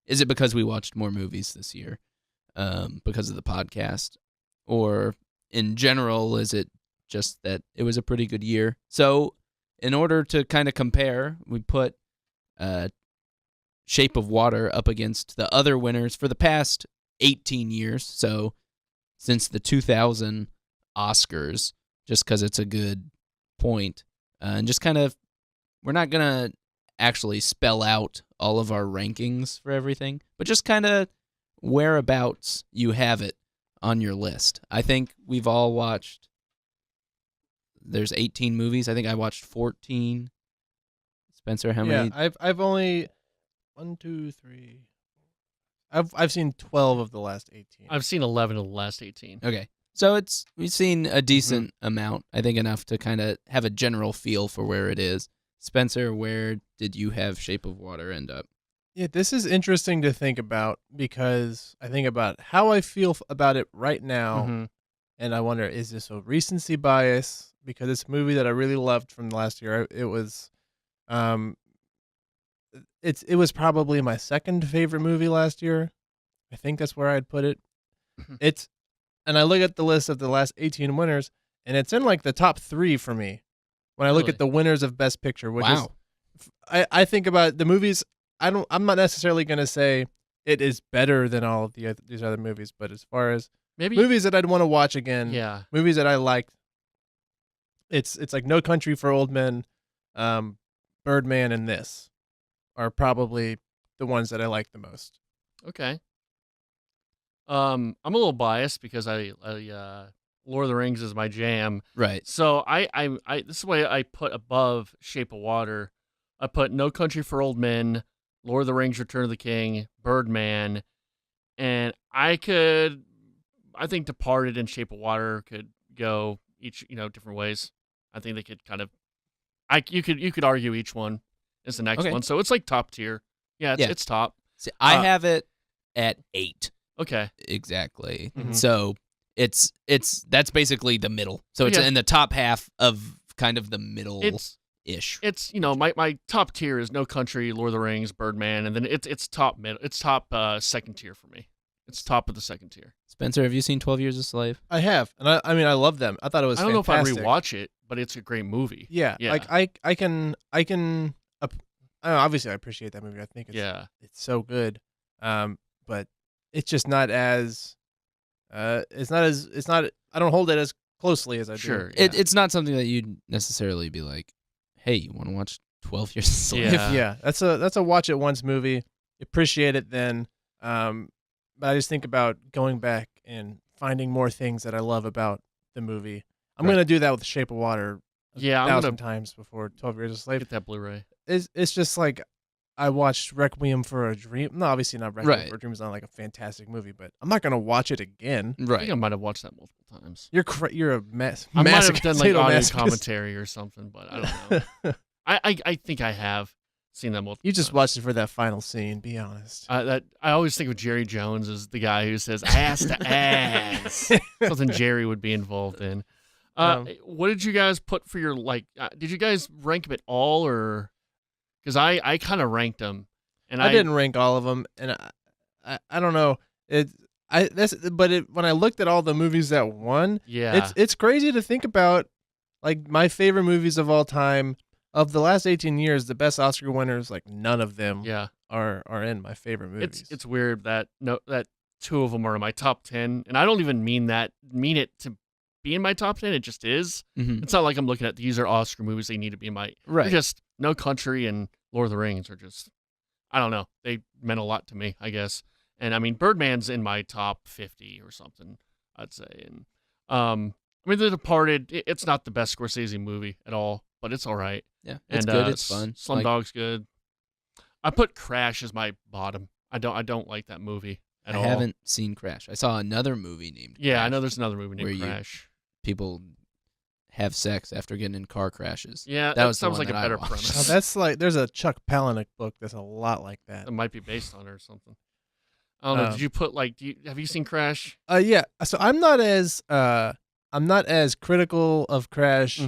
S1: is it because we watched more movies this year because of the podcast, or in general, is it just that it was a pretty good year? So in order to kind of compare, we put Shape of Water up against the other winners for the past 18 years. So since the 2000 Oscars, just because it's a good point. And just kind of, we're not going to actually spell out all of our rankings for everything, but just kind of whereabouts you have it on your list. I think we've all watched, there's 18 movies. I think I watched 14. Spencer, how many?
S3: I've only 1, 2, 3. I've seen 12 of the last 18.
S2: I've seen 11 of the last 18.
S1: Okay. So we've seen a decent amount, I think enough to kind of have a general feel for where it is. Spencer, where did you have Shape of Water end up?
S3: Yeah, this is interesting to think about because I think about how I feel about it right now,
S2: Mhm.
S3: and I wonder, is this a recency bias? Because it's a movie that I really loved from last year. It was, it was probably my second favorite movie last year. I think that's where I'd put it. And I look at the list of the last 18 winners, and it's in like the top 3 for me. When I look
S2: Really?
S3: at the winners of Best Picture, which
S1: Wow.
S3: is, I think about the movies. I'm not necessarily going to say it is better than all of these other movies, but as far as
S2: Maybe.
S3: movies that I'd want to watch again,
S2: Yeah.
S3: movies that I liked, it's like No Country for Old Men, Birdman, and this are probably the ones that I like the most.
S2: Okay. I'm a little biased because I Lord of the Rings is my jam.
S1: Right.
S2: So I this is why I put above Shape of Water. I put No Country for Old Men, Lord of the Rings, Return of the King, Birdman, and I think Departed and Shape of Water could go each different ways. I think they could kind of, you could argue each one is the next
S1: Okay.
S2: one. So it's like top tier. Yeah, it's top.
S1: See, I
S2: Uh,
S1: have it at 8
S2: Okay.
S1: exactly.
S2: Mhm.
S1: So that's basically the middle. So it's
S2: Yeah.
S1: in the top half of kind of the middle ish.
S2: It's my top tier is No Country, Lord of the Rings, Birdman, and then it's top middle. It's top second tier for me. It's top of the second tier.
S1: Spencer, have you seen 12 Years a Slave?
S3: I have, and I mean I love them. I thought it was.
S2: I don't know if I'd
S3: fantastic.
S2: rewatch it, but it's a great movie.
S3: Yeah,
S2: Yeah.
S3: like I can. Obviously, I appreciate that movie. I think it's
S2: Yeah.
S3: it's so good. But it's just not as it's not. I don't hold it as closely as I do.
S2: Sure.
S1: It's not something that you'd necessarily be like, hey, you want to watch 12 Years a Slave?
S2: Yeah.
S3: That's a watch it once movie. Appreciate it then. But I just think about going back and finding more things that I love about the movie. I'm gonna do that with Shape of Water.
S2: Yeah, I'm
S3: 1,000 times before 12 Years a Slave.
S2: get that Blu-ray.
S3: It's just like I watched Requiem for a Dream. No, obviously not Requiem for a Dream is not like a fantastic movie, but I'm not gonna watch it again.
S2: I think I might have watched that multiple times.
S3: You're a mess.
S2: I might have done like audio
S3: masochist.
S2: commentary or something, but I don't know. I think I have seen that multiple
S3: You just
S2: times.
S3: watched it for that final scene. Be honest.
S2: I always think of Jerry Jones as the guy who says ass to ass. Something Jerry would be involved in. What did you guys put for your did you guys rank them at all, or because I kind of ranked them, and
S3: I didn't rank all of them, and I don't know when I looked at all the movies that won, it's crazy to think about. Like my favorite movies of all time of the last 18 years, the best Oscar winners, like none of them are in my favorite movies.
S2: It's weird that two of them are in my top 10, and I don't even mean it to be in my top 10. It just is.
S1: Mm-hmm.
S2: It's not like I'm looking at these are Oscar movies, they need to be in my
S1: right.
S2: Just No Country and Lord of the Rings are just, I don't know, they meant a lot to me, I guess. And I mean, Birdman's in my top 50 or something, I'd say. And I mean, The Departed, it's not the best Scorsese movie at all, but it's all right.
S1: Yeah, it's good. It's fun.
S2: Slumdog's good. I put Crash as my bottom. I don't like that movie at all.
S1: I haven't seen Crash. I saw another movie named
S2: Yeah,
S1: Crash,
S2: I know there's another movie named Crash.
S1: People have sex after getting in car crashes.
S2: Yeah,
S1: that was
S2: sounds
S1: the one
S2: like
S1: that
S2: a better
S1: I watched.
S2: premise.
S3: Oh, that's like there's a Chuck Palahniuk book that's a lot like that.
S2: It might be based on it or something. I don't know. Did you put have you seen Crash?
S3: Yeah. So I'm not as critical of Crash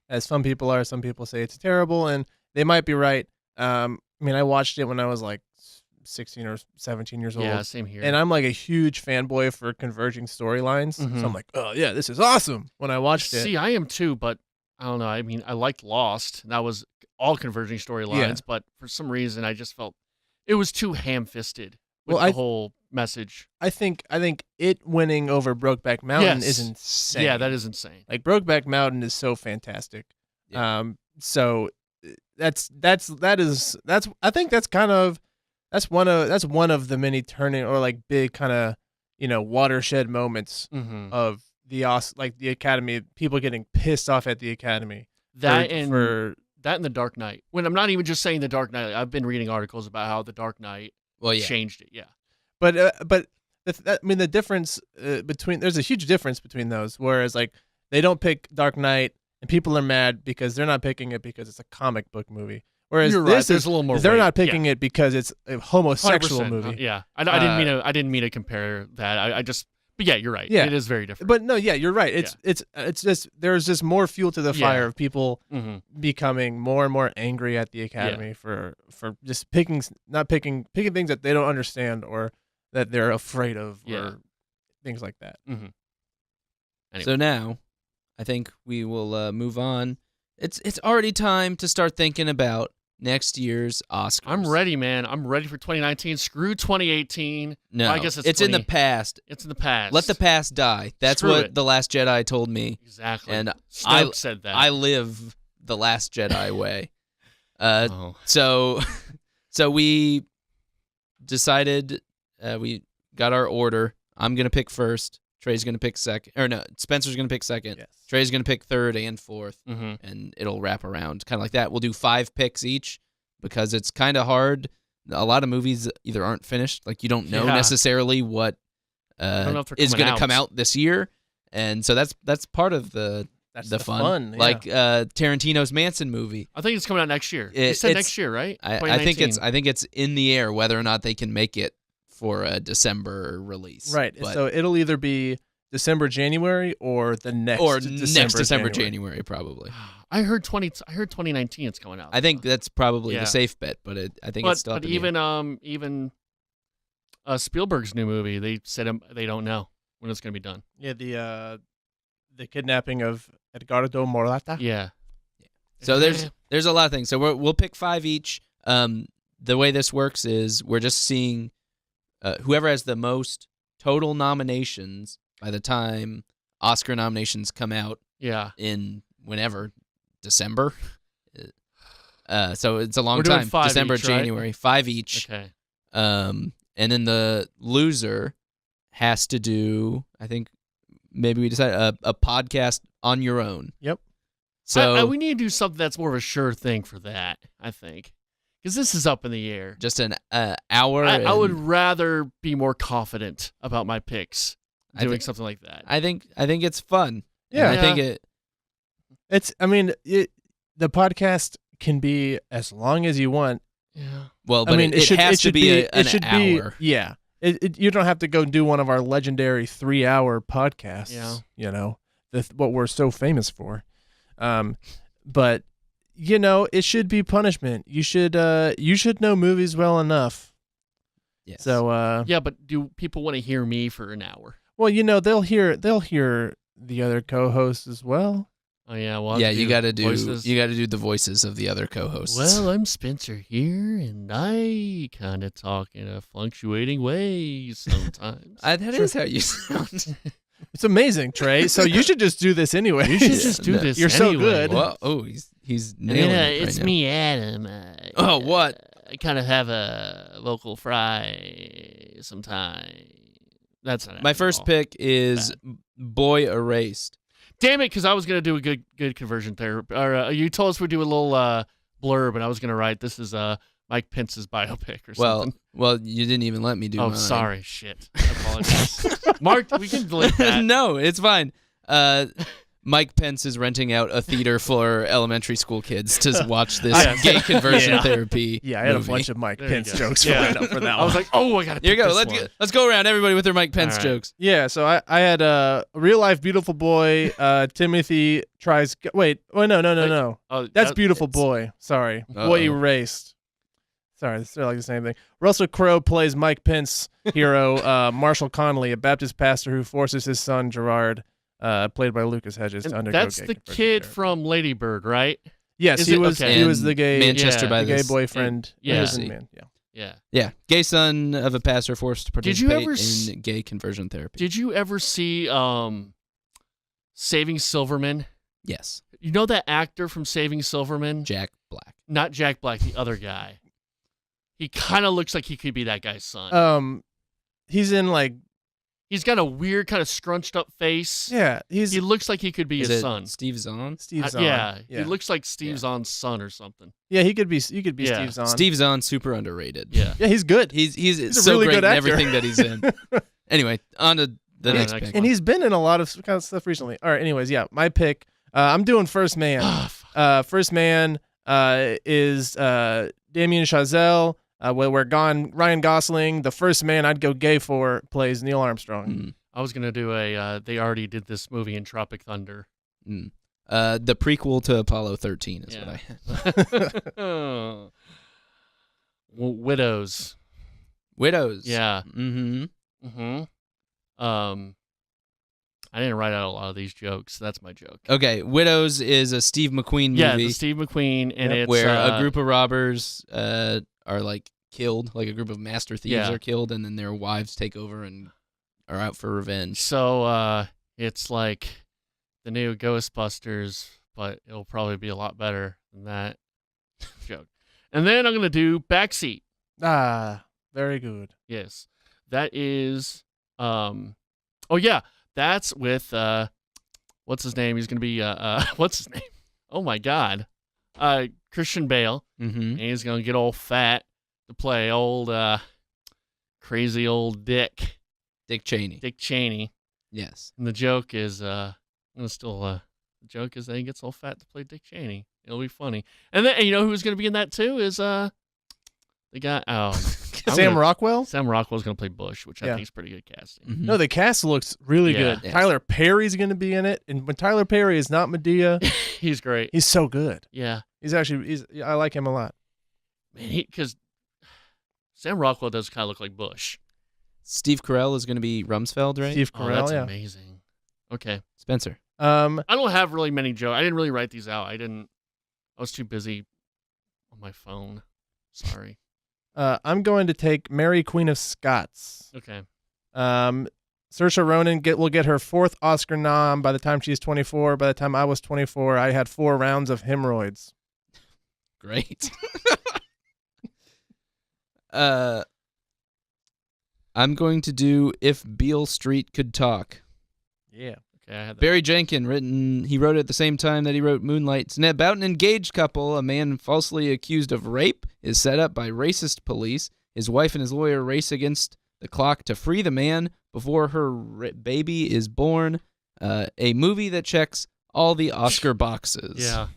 S3: as some people are. Some people say it's terrible, and they might be right. I mean, I watched it when I was like 16 or 17 years old.
S2: Yeah, same here.
S3: And I'm like a huge fanboy for converging storylines. So I'm like, oh yeah, this is awesome when I watched it.
S2: See, I am too, but I don't know. I mean, I liked Lost. That was all converging storylines, but for some reason, I just felt it was too ham-fisted with the whole message.
S3: I think it winning over Brokeback Mountain is insane.
S2: Yeah, that is insane.
S3: Like Brokeback Mountain is so fantastic.
S1: Yeah.
S3: So that's I think that's one of the many turning or like big kind of watershed moments of the Academy, people getting pissed off at the Academy.
S2: That and The Dark Knight. When I'm not even just saying The Dark Knight, I've been reading articles about how The Dark Knight changed it. Yeah,
S3: but I mean the difference there's a huge difference between those. Whereas like they don't pick Dark Knight and people are mad because they're not picking it because it's a comic book movie. Whereas this is a little more. They're not picking it because it's a homosexual movie.
S2: Yeah, I didn't mean to compare that. But yeah, you're right.
S3: Yeah.
S2: It is very different.
S3: But no, yeah, you're right. It's just there's just more fuel to the fire of people becoming more and more angry at the Academy for just picking things that they don't understand or that they're afraid of or things like that.
S2: Anyway.
S1: So now, I think we will move on. It's already time to start thinking about next year's Oscars.
S2: I'm ready, man. I'm ready for 2019. Screw 2018.
S1: No,
S2: well, I guess
S1: it's in the past.
S2: It's in the past.
S1: Let the past die. That's
S2: Screw
S1: what
S2: it.
S1: The Last Jedi told me.
S2: Exactly.
S1: And
S2: Snoke said that.
S1: I live the Last Jedi way. So we decided we got our order. I'm gonna pick first. Trey's gonna pick second. Or no, Spencer's gonna pick second.
S3: Yes.
S1: Trey's gonna pick third and fourth, and it'll wrap around kind of like that. We'll do 5 picks each because it's kind of hard. A lot of movies either aren't finished, like you don't know necessarily what is going to come out this year, and so that's part of the fun.
S3: Yeah.
S1: Like Tarantino's Manson movie.
S2: I think it's coming out next year. You said next year, right?
S1: I think it's in the air whether or not they can make it for a December release.
S3: Right.
S1: But,
S3: so it'll either be December, January, or the next
S1: December, January, probably.
S2: I heard 2019 it's coming out.
S1: I think that's probably the safe bet, but I think it's still.
S2: But even Spielberg's new movie, they said they don't know when it's going to be done.
S3: Yeah, the kidnapping of Edgardo Morata.
S2: Yeah.
S1: So there's a lot of things. So we'll pick 5 each. The way this works is we're just seeing whoever has the most total nominations by the time Oscar nominations come out.
S2: Yeah.
S1: In whenever December. So it's a long
S2: We're doing
S1: time.
S2: 5
S1: December,
S2: each, right?
S1: January, 5 each.
S2: Okay.
S1: And then the loser has to do, I think, maybe we decide a podcast on your own.
S3: Yep.
S1: So
S2: we need to do something that's more of a sure thing for that, I think. Because this is up in the air.
S1: just an hour.
S2: I would rather be more confident about my picks doing something like that.
S1: I think it's fun.
S3: Yeah.
S1: And I think
S3: the podcast can be as long as you want.
S2: Yeah.
S1: Well, but it has to be an hour.
S3: Yeah. You don't have to go do one of our legendary 3-hour podcasts.
S2: Yeah.
S3: You know, what we're so famous for. But you know, it should be punishment. You should know movies well enough.
S1: Yes.
S3: So
S2: Yeah, but do people want to hear me for an hour?
S3: well, you know, they'll hear the other co-hosts as well.
S2: Oh yeah, well
S1: Yeah, you got to
S2: voices.
S1: do the voices of the other co-hosts.
S2: Well, I'm Spencer here, and I kind of talk in a fluctuating way sometimes.
S1: That is how you sound.
S3: It's amazing, Trey. So you should just do this anyway.
S2: You should just do this.
S3: You're so
S2: anyway.
S3: good.
S1: Well, he's nailing it
S2: It's
S1: right now.
S2: me, Adam.
S1: Oh, what?
S2: I kind of have a vocal fry sometimes. That's not
S1: My
S2: at
S1: first
S2: all.
S1: pick is
S2: Bad.
S1: Boy Erased.
S2: Damn it, because I was gonna do a good conversion therapy. Or you told us we'd do a little blurb, and I was gonna write this is Mike Pence's biopic or something.
S1: Well, you didn't even let me do
S2: Oh,
S1: mine.
S2: sorry, shit. I apologize. Mark, we can delete that.
S1: No, it's fine. Mike Pence is renting out a theater for elementary school kids to watch this gay conversion
S3: Yeah.
S1: therapy.
S3: Yeah, I had
S1: movie.
S3: a bunch of Mike
S2: There you
S3: Pence
S2: go.
S3: jokes
S2: Yeah.
S3: lined up for that
S2: I was
S3: one.
S2: like, oh, I gotta
S1: Here you
S2: pick
S1: go.
S2: this
S1: Let's go around everybody with their Mike Pence
S2: All right.
S1: jokes.
S3: Yeah, so I had a real life beautiful boy. Timothy tries. Wait, no.
S2: Oh,
S3: That's beautiful boy. Sorry, boy erased. Sorry, they're like the same thing. Russell Crowe plays Mike Pence hero Marshall Connolly, a Baptist pastor who forces his son Gerard, played by Lucas Hedges, to undergo
S2: That's
S3: gay
S2: the
S3: conversion
S2: kid
S3: therapy.
S2: from Lady Bird, right?
S3: Yes,
S2: Is
S3: he
S2: it?
S3: was.
S2: Okay.
S3: He was the gay
S1: Manchester
S2: Yeah.
S1: by
S3: the gay
S1: this.
S3: boyfriend.
S2: Yeah.
S3: Innocent man. Yeah.
S2: Yeah.
S1: Yeah, gay son of a pastor forced to
S2: Did you
S1: participate
S2: ever
S1: in gay conversion therapy.
S2: Did you ever see Saving Silverman?
S1: Yes,
S2: You know that actor from Saving Silverman?
S1: Jack Black.
S2: Not Jack Black, the other guy. He kind of looks like he could be that guy's son.
S3: He's in like
S2: He's got a weird kind of scrunched up face.
S3: yeah. He
S2: looks like he could be
S1: Is
S2: his
S1: it
S2: son.
S1: Steve Zahn?
S3: Steve Zahn.
S2: Yeah,
S3: yeah.
S2: he looks like Steve Zahn's son or something.
S3: Yeah, he could be. You could be
S2: Yeah.
S3: Steve Zahn.
S1: Steve Zahn, super underrated.
S2: Yeah.
S3: Yeah, he's good.
S1: He's
S3: a
S1: so
S3: really
S1: great
S3: good
S1: in
S3: actor.
S1: everything that he's in. Anyway, on to the
S2: Yeah,
S1: next
S2: next
S1: pick.
S3: And he's been in a lot of kind of stuff recently. All right. Anyways, yeah, my pick. I'm doing First Man.
S2: Ah, fuck.
S3: First Man is Damien Chazelle. Where Ryan Gosling, the first man I'd go gay for, plays Neil Armstrong.
S1: Mm,
S2: I was gonna do they already did this movie in Tropic Thunder.
S1: mm. The prequel to Apollo 13 is what I had.
S2: Widows.
S1: Widows.
S2: Yeah.
S1: Mm-hmm.
S2: Mm-hmm. I didn't write out a lot of these jokes. That's my joke.
S1: Okay, Widows is a Steve McQueen movie.
S2: Yeah, the Steve McQueen, and it's
S1: where a group of robbers are like killed, like a group of master thieves
S2: Yeah.
S1: are killed, and then their wives take over and are out for revenge.
S2: So it's like the new Ghostbusters, but it'll probably be a lot better than that joke. And then I'm gonna do Backseat.
S3: Ah, very good.
S2: Yes, that is. Oh yeah, that's with what's his name? He's gonna be what's his name? Oh my God, Christian Bale.
S1: Mm-hmm.
S2: And he's gonna get all fat to play old crazy old Dick Cheney.
S1: Yes.
S2: And the joke is the joke is that he gets all fat to play Dick Cheney. It'll be funny. And then you know who's gonna be in that too is the guy
S3: Sam Rockwell?
S2: Sam Rockwell's gonna play Bush, which I
S3: Yeah.
S2: think is pretty good casting.
S1: Mhm.
S3: No, the cast looks really
S2: Yeah.
S3: good.
S1: Yes.
S3: Tyler Perry's going to be in it. And when Tyler Perry is not Medea,
S2: He's great.
S3: he's so good.
S2: Yeah.
S3: I like him a lot.
S2: Man, because Sam Rockwell does kind of look like Bush.
S1: Steve Carell is going to be Rumsfeld, right?
S3: Steve
S2: Oh,
S3: Carell,
S2: that's
S3: yeah.
S2: amazing. Okay.
S1: Spencer.
S2: I don't have really many jokes. I didn't really write these out. I was too busy on my phone. Sorry.
S3: I'm going to take Mary, Queen of Scots.
S2: Okay.
S3: Saoirse Ronan will get her 4th Oscar nom by the time she's 24. By the time I was 24, I had 4 rounds of hemorrhoids.
S1: Great. I'm going to do If Beale Street Could Talk.
S3: Yeah.
S2: Okay, I had that.
S1: Barry Jenkins, he wrote it at the same time that he wrote Moonlight. It's about an engaged couple. A man falsely accused of rape is set up by racist police. His wife and his lawyer race against the clock to free the man before her baby is born. A movie that checks all the Oscar boxes.
S2: Yeah.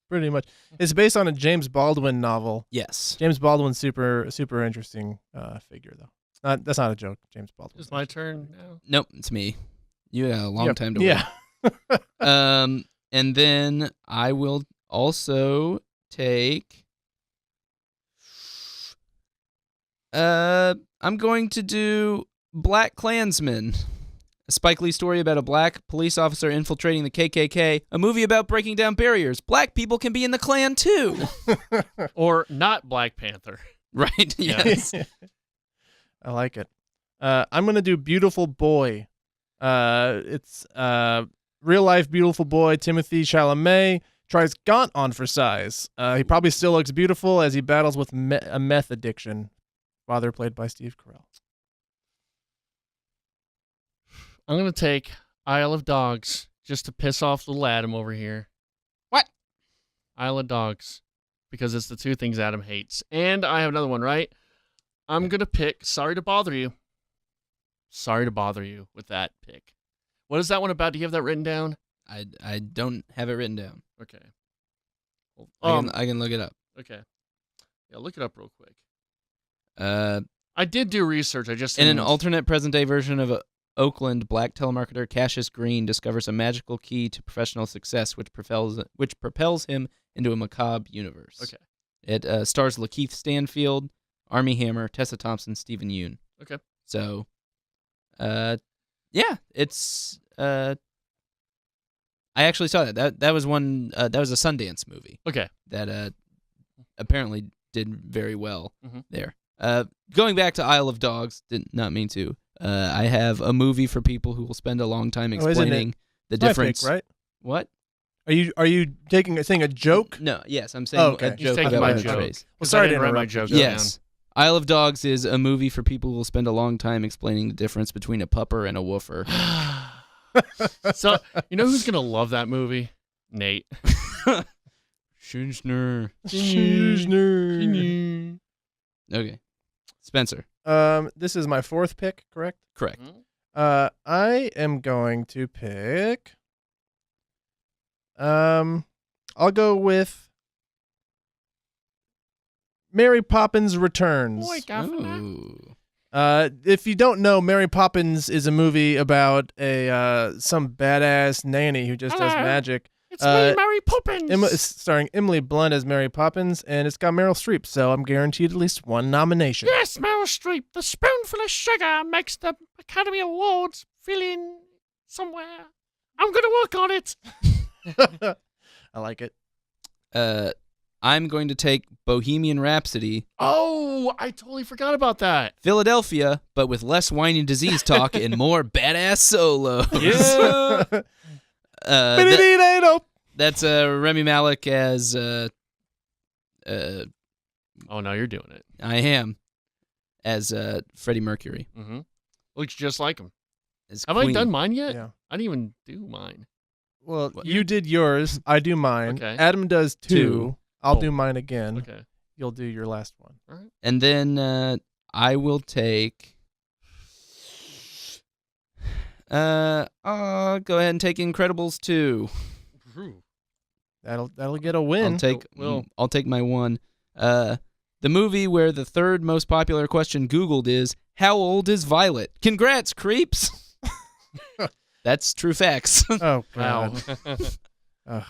S3: Pretty much. It's based on a James Baldwin novel.
S1: Yes.
S3: James Baldwin's super interesting figure, though. That's not a joke, James Baldwin.
S2: It's my turn now.
S1: Nope, it's me. You got a long time to wait.
S3: Yeah.
S1: And then I will also take. I'm going to do Black Klansman, a Spike Lee story about a black police officer infiltrating the KKK, a movie about breaking down barriers. Black people can be in the Klan too.
S2: Or not Black Panther.
S1: Right, yes.
S3: I like it. I'm going to do Beautiful Boy. It's real life Beautiful Boy. Timothy Chalamet tries gaunt on for size. He probably still looks beautiful as he battles with a meth addiction. Father played by Steve Carell.
S2: I'm going to take Isle of Dogs just to piss off little Adam over here.
S1: What?
S2: Isle of Dogs. Because it's the 2 things Adam hates. And I have another one, right? I'm going to pick Sorry to Bother You. Sorry to bother you with that pick. What is that one about? Do you have that written down?
S1: I don't have it written down.
S2: Okay. Well,
S1: I can look it up.
S2: Okay. Yeah, look it up real quick.
S1: Uh,
S2: I did do research. I just
S1: in an
S2: didn't-
S1: alternate present-day version of Oakland, black telemarketer Cassius Green discovers a magical key to professional success, which propels him into a macabre universe.
S2: Okay.
S1: It stars Lakeith Stanfield, Armie Hammer, Tessa Thompson, Stephen Yeun.
S2: Okay.
S1: So, yeah, it's. I actually saw that. That was one. That was a Sundance movie.
S2: Okay.
S1: That apparently did very well
S2: Mhm.
S1: there. Going back to Isle of Dogs, did not mean to. I have a movie for people who will spend a long time explaining the difference.
S3: Pick, right?
S1: What?
S3: Are you saying a joke?
S1: No. Yes, I'm saying
S3: okay.
S1: a
S3: He's
S1: joke
S2: taking
S1: about
S2: my
S1: the
S2: joke.
S1: phrase.
S3: Well, sorry to
S2: write my
S3: interrupt
S2: joke
S3: you.
S1: Yes. Isle of Dogs is a movie for people who will spend a long time explaining the difference between a pupper and a woofer.
S2: So, you know who's going to love that movie? Nate.
S1: Schüchner. Okay. Spencer.
S3: This is my 4th pick, correct?
S1: Correct.
S3: I am going to pick. I'll go with Mary Poppins Returns.
S1: Ooh.
S3: If you don't know, Mary Poppins is a movie about some badass nanny who just does magic.
S2: It's me, Mary Poppins.
S3: It's starring Emily Blunt as Mary Poppins, and it's got Meryl Streep, so I'm guaranteed at least 1 nomination.
S2: Yes, Meryl Streep. The spoonful of sugar makes the Academy Awards fill in somewhere. I'm going to work on it.
S3: I like it.
S1: I'm going to take Bohemian Rhapsody.
S2: Oh, I totally forgot about that.
S1: Philadelphia, but with less whiny disease talk and more badass solos.
S2: Yeah.
S1: That's Remy Malek as
S2: Oh, no, you're doing it.
S1: I am as Freddie Mercury.
S2: Mm-hmm. Looks just like him.
S1: As
S2: Have
S1: Queen.
S2: I done mine yet?
S3: Yeah.
S2: I didn't even do mine.
S3: Well, you did yours. I do mine.
S2: Okay.
S3: Adam does 2. I'll
S2: Oh.
S3: do mine again.
S2: Okay.
S3: You'll do your last one.
S2: All right.
S1: And then I will take. I'll go ahead and take Incredibles 2.
S3: That'll get a win.
S1: I'll take my one. The movie where the 3rd most popular question Googled is, how old is Violet? Congrats, creeps! That's true facts.
S3: Oh
S2: Wow.
S3: God.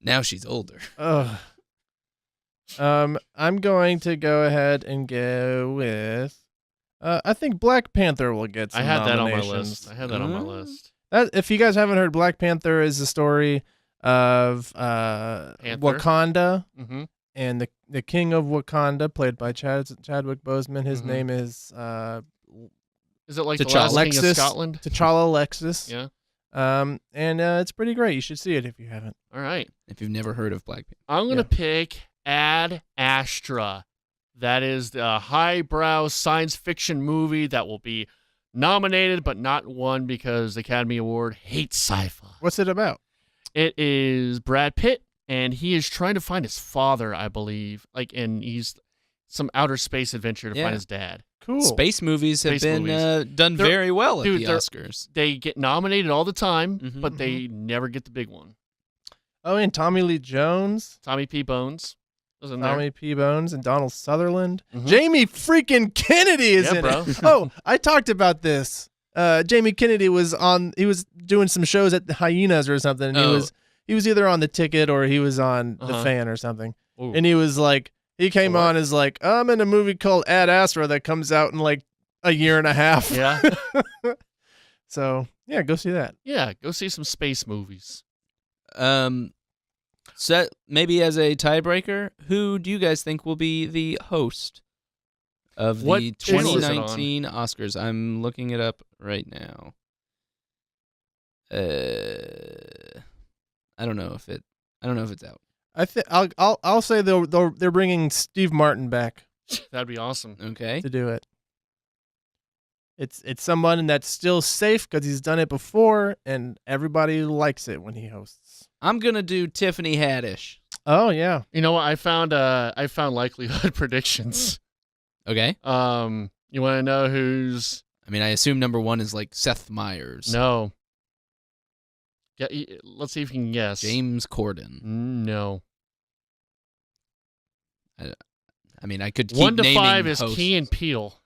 S1: Now she's older.
S3: I'm going to go ahead and go with. I think Black Panther will get some
S2: I had that on my
S3: nominations.
S2: list. I had that on my list.
S3: If you guys haven't heard, Black Panther is the story of Wakanda,
S2: Mm-hmm.
S3: and the King of Wakanda, played by Chadwick Boseman. His name is
S2: it like
S1: T'Challa.
S2: the last King of Scotland?
S3: T'Challa Alexis.
S2: Yeah.
S3: And it's pretty great. You should see it if you haven't.
S2: All right.
S1: If you've never heard of Black Panther.
S2: I'm going to pick Ad Astra. That is the highbrow science fiction movie that will be nominated but not won because the Academy Award hates sci-fi.
S3: What's it about?
S2: It is Brad Pitt, and he is trying to find his father, I believe. And he's some outer space adventure to find his dad.
S3: Cool.
S1: Space movies have been done very well at the Oscars.
S2: They get nominated all the time, but they never get the big one.
S3: Oh, and Tommy Lee Jones.
S2: Tommy P. Bones was in
S3: Tommy
S2: there.
S3: P. Bones and Donald Sutherland. Jamie freaking Kennedy is in it. Oh, I talked about this. Jamie Kennedy was doing some shows at the Hyenas or something. And he was either on The Ticket or he was on The Fan or something.
S2: Ooh.
S3: And he was like, he came on as like, I'm in a movie called Ad Astra that comes out in like a year and a half.
S2: Yeah.
S3: So yeah, go see that.
S2: Yeah, go see some space movies.
S1: So maybe as a tiebreaker, who do you guys think will be the host of the 2019 Oscars? I'm looking it up right now. I don't know if it's out.
S3: I'll say they're bringing Steve Martin back.
S2: That'd be awesome.
S1: Okay.
S3: To do it. It's someone that's still safe because he's done it before, and everybody likes it when he hosts.
S1: I'm gonna do Tiffany Haddish.
S3: Oh yeah.
S2: You know what? I found likelihood predictions.
S1: Okay.
S2: You want to know who's?
S1: I mean, I assume number one is like Seth Meyers.
S2: No. Yeah, let's see if you can guess.
S1: James Corden.
S2: No.
S1: I mean, I could keep
S2: 1 to
S1: naming
S2: 5 is
S1: hosts.
S2: Key and Peele.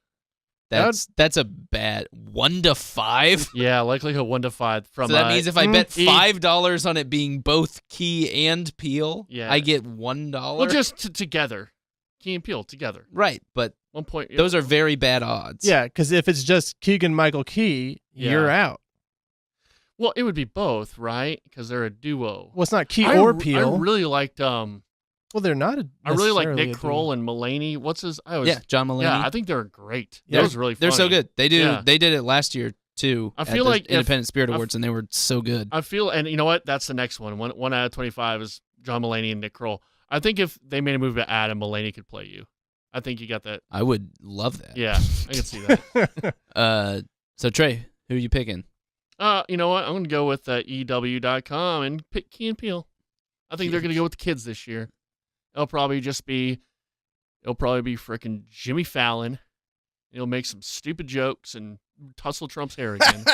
S1: That's a bad 1 to 5.
S2: Yeah, likelihood 1 to 5.
S1: So that means if I bet $5 on it being both Key and Peele, I get $1.
S2: Well, just together, Key and Peele together.
S1: Right, but
S2: 1 point.
S1: Those are very bad odds.
S3: Yeah, because if it's just Keegan-Michael Key, you're out.
S2: Well, it would be both, right? Because they're a duo.
S3: Well, it's not Key or Peele.
S2: I really liked.
S3: Well, they're not.
S2: I really like Nick Kroll and Mulaney. What's his?
S1: John Mulaney.
S2: Yeah, I think they're great. That was really funny.
S1: They're so good. They did it last year too.
S2: I feel like
S1: Independent Spirit Awards, and they were so good.
S2: I feel, and you know what? That's the next one. 1 out of 25 is John Mulaney and Nick Kroll. I think if they made a movie about Adam, Mulaney could play you. I think you got that.
S1: I would love that.
S2: Yeah, I can see that.
S1: So Trey, who are you picking?
S2: You know what? I'm going to go with EW.com and pick Key and Peele. I think they're going to go with the kids this year. It'll probably be frickin' Jimmy Fallon. He'll make some stupid jokes and tussle Trump's hair again.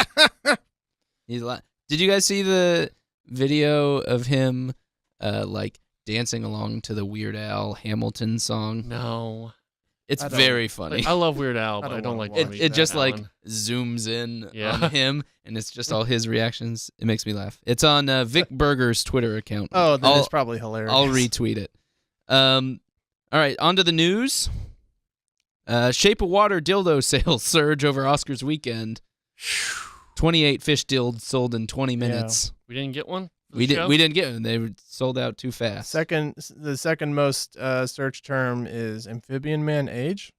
S1: Did you guys see the video of him like dancing along to the Weird Al Hamilton song?
S2: No.
S1: It's very funny.
S2: I love Weird Al, but I don't like
S1: it. It just like zooms in on him, and it's just all his reactions. It makes me laugh. It's on Vic Berger's Twitter account.
S3: Oh, then it's probably hilarious.
S1: I'll retweet it. All right, on to the news. Shape of Water dildo sales surge over Oscars weekend. 28 fish dildos sold in 20 minutes.
S2: We didn't get one?
S1: We didn't get one. They were sold out too fast.
S3: The second most search term is amphibian man age.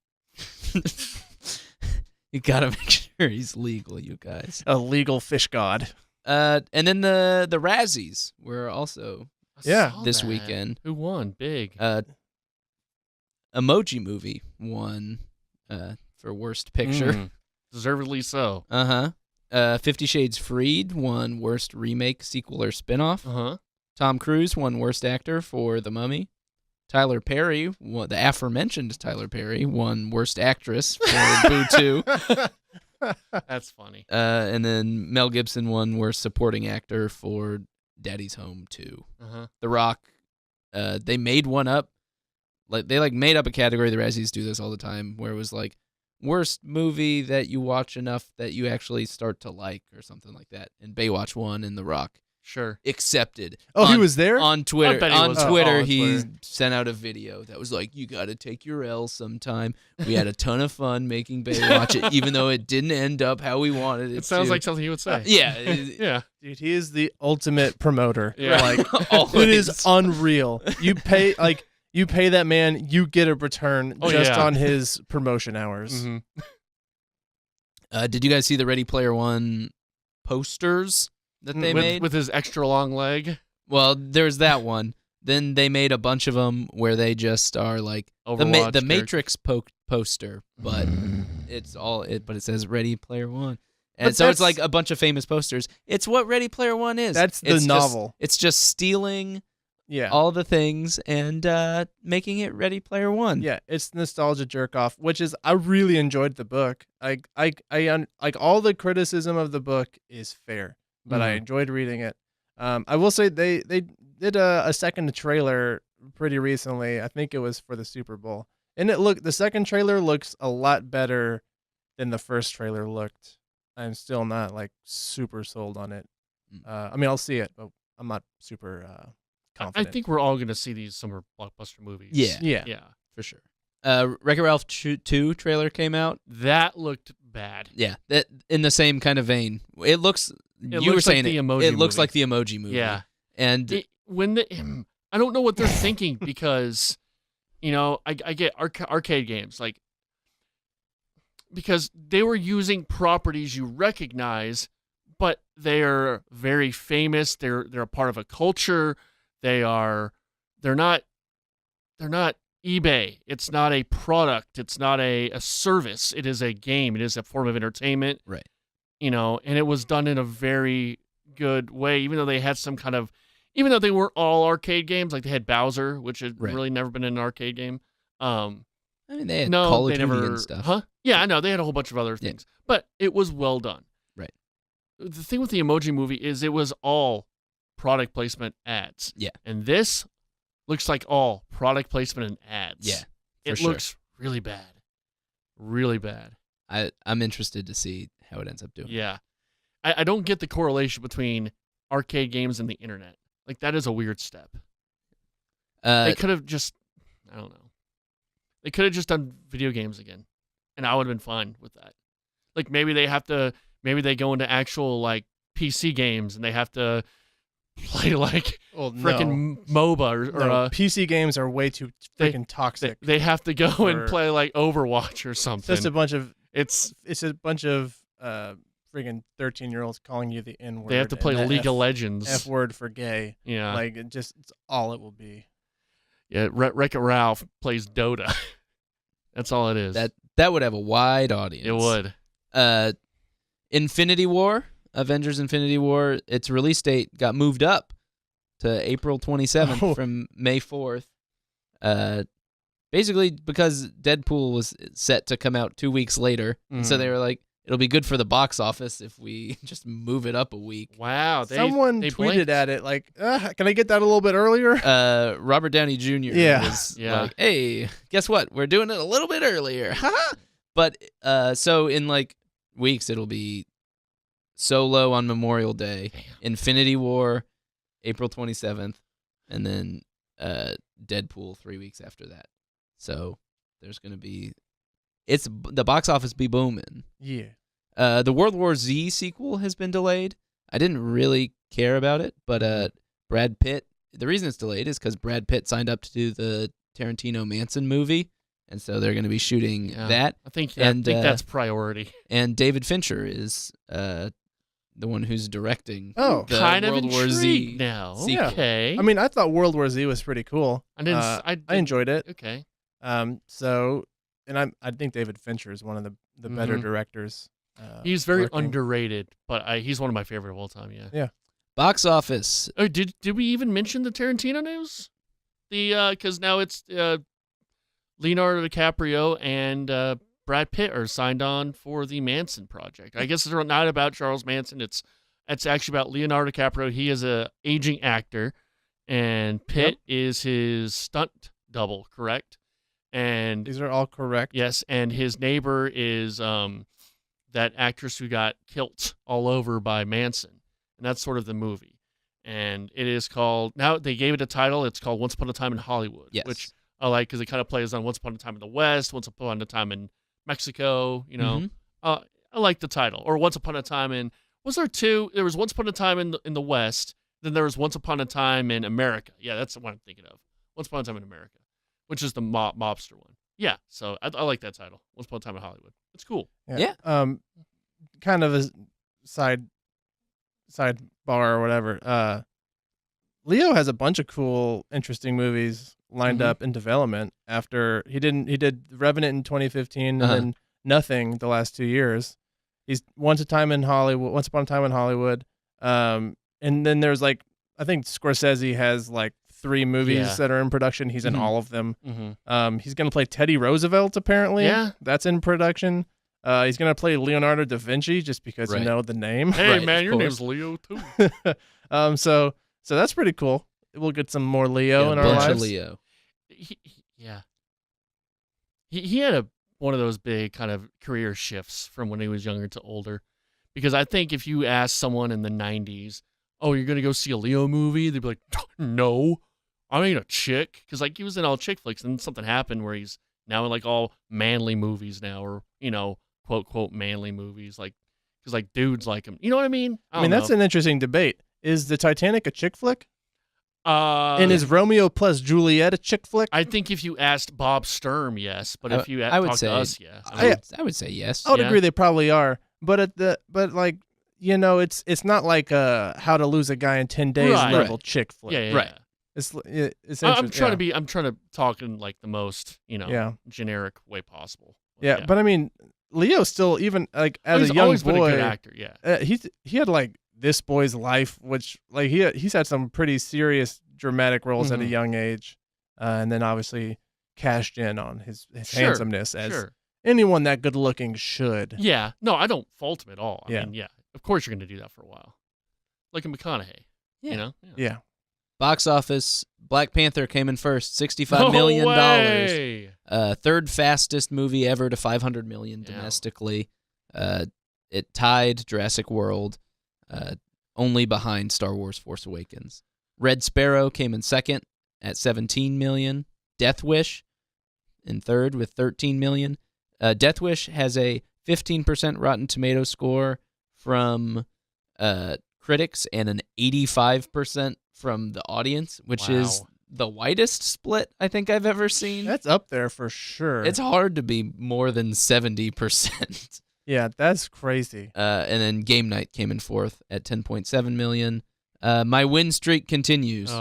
S1: You gotta make sure he's legal, you guys.
S3: A legal fish god.
S1: And then the Razzies were also this weekend.
S2: Who won? Big.
S1: Emoji Movie won for Worst Picture.
S2: Deservedly so.
S1: 50 Shades Freed won Worst Remake, Sequel, or Spinoff. Tom Cruise won Worst Actor for The Mummy. Tyler Perry, the aforementioned Tyler Perry, won Worst Actress for Boo 2.
S2: That's funny.
S1: And then Mel Gibson won Worst Supporting Actor for Daddy's Home 2. The Rock, they made one up. They made up a category. The Razzies do this all the time, where it was like worst movie that you watch enough that you actually start to like, or something like that. And Baywatch won, and The Rock accepted.
S3: Oh, he was there
S1: on Twitter. On Twitter, he
S3: Twitter.
S1: sent out a video that was like, "You got to take your L sometime." We had a ton of fun making Baywatch, even though it didn't end up how we wanted it.
S2: It sounds like something he would say.
S1: Yeah.
S3: Dude, he is the ultimate promoter.
S2: Yeah.
S3: It is unreal. You pay You pay that man, you get a return just
S2: yeah.
S3: on his promotion hours.
S2: Mm-hmm.
S1: Did you guys see the Ready Player One posters that they made?
S2: With his extra long leg?
S1: Well, there's that one. Then they made a bunch of them where they just are like the Matrix poster, but but it says Ready Player One. And so it's like a bunch of famous posters. It's what Ready Player One is.
S3: That's the novel.
S1: It's just stealing all the things and making it Ready Player One.
S3: Yeah, it's nostalgia jerk off, which is I really enjoyed the book. I like all the criticism of the book is fair, but I enjoyed reading it. I will say they did a second trailer pretty recently. I think it was for the Super Bowl, and the second trailer looks a lot better than the first trailer looked. I'm still not like super sold on it. I mean, I'll see it, but I'm not super confident.
S2: I think we're all going to see these summer blockbuster movies.
S3: Yeah,
S1: for sure. Wreck-It Ralph 2 trailer came out.
S2: That looked bad.
S1: Yeah, that in the same kind of vein. It looks.
S2: It looks like the
S1: Emoji Movie.
S2: Yeah,
S1: and
S2: I don't know what they're thinking because, I get arcade games like. Because they were using properties you recognize, but they are very famous. They're a part of a culture. They're not eBay. It's not a product. It's not a service. It is a game. It is a form of entertainment.
S1: Right.
S2: And it was done in a very good way, even though they had even though they weren't all arcade games, like they had Bowser, which had really never been an arcade game.
S1: I mean, they had Call of Duty and stuff.
S2: Huh? Yeah, I know. They had a whole bunch of other things. But it was well done.
S1: Right.
S2: The thing with the Emoji Movie is it was all product placement ads.
S1: Yeah.
S2: And this looks like all product placement and ads.
S1: Yeah,
S2: It looks really bad. Really bad.
S1: I'm interested to see how it ends up doing.
S2: Yeah. I don't get the correlation between arcade games and the internet. Like, that is a weird step. They could have just, I don't know. They could have just done video games again, and I would have been fine with that. Like, maybe they go into actual, like, PC games, and they have to play, like, frickin' MOBA. Or
S3: PC games are way too freaking toxic.
S2: They have to go and play, like, Overwatch or something.
S3: It's just a bunch of...
S2: It's
S3: a bunch of friggin' 13-year-olds calling you the N-word.
S2: They have to play League of Legends.
S3: F-word for gay.
S2: Yeah.
S3: Like, it's all it will be.
S2: Yeah, Wreck-It Ralph plays Dota. That's all it is.
S1: That would have a wide audience.
S2: It would.
S1: Infinity War, Avengers Infinity War, its release date got moved up to April 27th from May 4th. Basically because Deadpool was set to come out 2 weeks later. And so they were like, it'll be good for the box office if we just move it up a week.
S2: Wow.
S3: Someone
S2: they
S3: tweeted
S2: blinked.
S3: at it like, can I get that a little bit earlier?
S1: Robert Downey Jr. was like, hey, guess what? We're doing it a little bit earlier. But so in like weeks, it'll be Solo on Memorial Day, Infinity War, April 27th, and then Deadpool 3 weeks after that. So there's going to be... the box office be booming.
S3: Yeah.
S1: The World War Z sequel has been delayed. I didn't really care about it, but Brad Pitt, the reason it's delayed is because Brad Pitt signed up to do the Tarantino Manson movie, and so they're going to be shooting that.
S2: I think that's priority.
S1: And David Fincher is the one who's directing
S3: the
S2: kind
S1: World
S2: of
S1: War Z
S2: now.
S1: sequel.
S2: Okay.
S3: I mean, I thought World War Z was pretty cool. I enjoyed it.
S2: Okay.
S3: And I think David Fincher is one of the better directors.
S2: He's very underrated, but he's one of my favorite of all time. Yeah.
S3: Yeah.
S1: Box office.
S2: Oh, did we even mention the Tarantino news? Because now it's Leonardo DiCaprio and Brad Pitt are signed on for the Manson project. I guess it's not about Charles Manson. It's actually about Leonardo DiCaprio. He is a aging actor, and Pitt is his stunt double. Correct. And
S3: these are all correct.
S2: Yes, and his neighbor is that actress who got killed all over by Manson, and that's sort of the movie. And it is called, now they gave it a title, it's called Once Upon a Time in Hollywood, which I like because it kind of plays on Once Upon a Time in the West, Once Upon a Time in Mexico, I like the title. Or Once Upon a Time in, was there two? There was Once Upon a Time in the West, then there was Once Upon a Time in America. Yeah, that's the one I'm thinking of. Once Upon a Time in America. which is the mobster one. Yeah, so I like that title. Once Upon a Time in Hollywood. It's cool.
S1: Yeah.
S3: Kind of a sidebar or whatever. Leo has a bunch of cool, interesting movies lined up in development. After he did Revenant in 2015 and then nothing the last 2 years. He's Once Upon a Time in Hollywood. And then there's like, I think Scorsese has like 3 movies that are in production. He's in all of them. He's going to play Teddy Roosevelt, apparently.
S2: Yeah.
S3: That's in production. He's going to play Leonardo da Vinci just because you know the name.
S2: Hey, man, your name's Leo, too.
S3: So that's pretty cool. We'll get some more Leo in our lives.
S1: Of Leo.
S2: He had one of those big kind of career shifts from when he was younger to older. Because I think if you ask someone in the 90s, oh, you're going to go see a Leo movie? They'd be like, no, I ain't a chick. Because, like, he was in all chick flicks, and something happened where he's now in, like, all manly movies now, or, quote, quote, manly movies. Like, because, like, dudes like him. You know what I mean? I mean,
S3: that's an interesting debate. Is the Titanic a chick flick? And is Romeo plus Juliet a chick flick?
S2: I think if you asked Bob Sturm, yes. But if you talk to us, yeah.
S1: I would say yes.
S3: I would agree they probably are. But it's not like How to Lose a Guy in 10 Days level chick flick.
S2: Yeah.
S1: Right.
S3: It's
S2: I'm trying to talk in like the most, generic way possible.
S3: Yeah, but I mean, Leo still, even like as a young
S2: always
S3: boy,
S2: been a good actor. Yeah,
S3: he had like This Boy's Life, which like he's had some pretty serious dramatic roles at a young age, and then obviously cashed in on his handsomeness as anyone that good looking should.
S2: Yeah, no, I don't fault him at all. I mean, of course you're going to do that for a while, like in McConaughey.
S1: Yeah.
S3: Yeah.
S1: Box office, Black Panther came in first, $65 million. Third fastest movie ever to $500 million domestically. It tied Jurassic World, only behind Star Wars Force Awakens. Red Sparrow came in second at $17 million. Death Wish in third with $13 million. Death Wish has a 15% Rotten Tomatoes score from critics and an 85% from the audience, which is the widest split I think I've ever seen.
S3: That's up there for sure.
S1: It's hard to be more than 70%.
S3: Yeah, that's crazy.
S1: And then Game Night came in fourth at $10.7 million. My win streak continues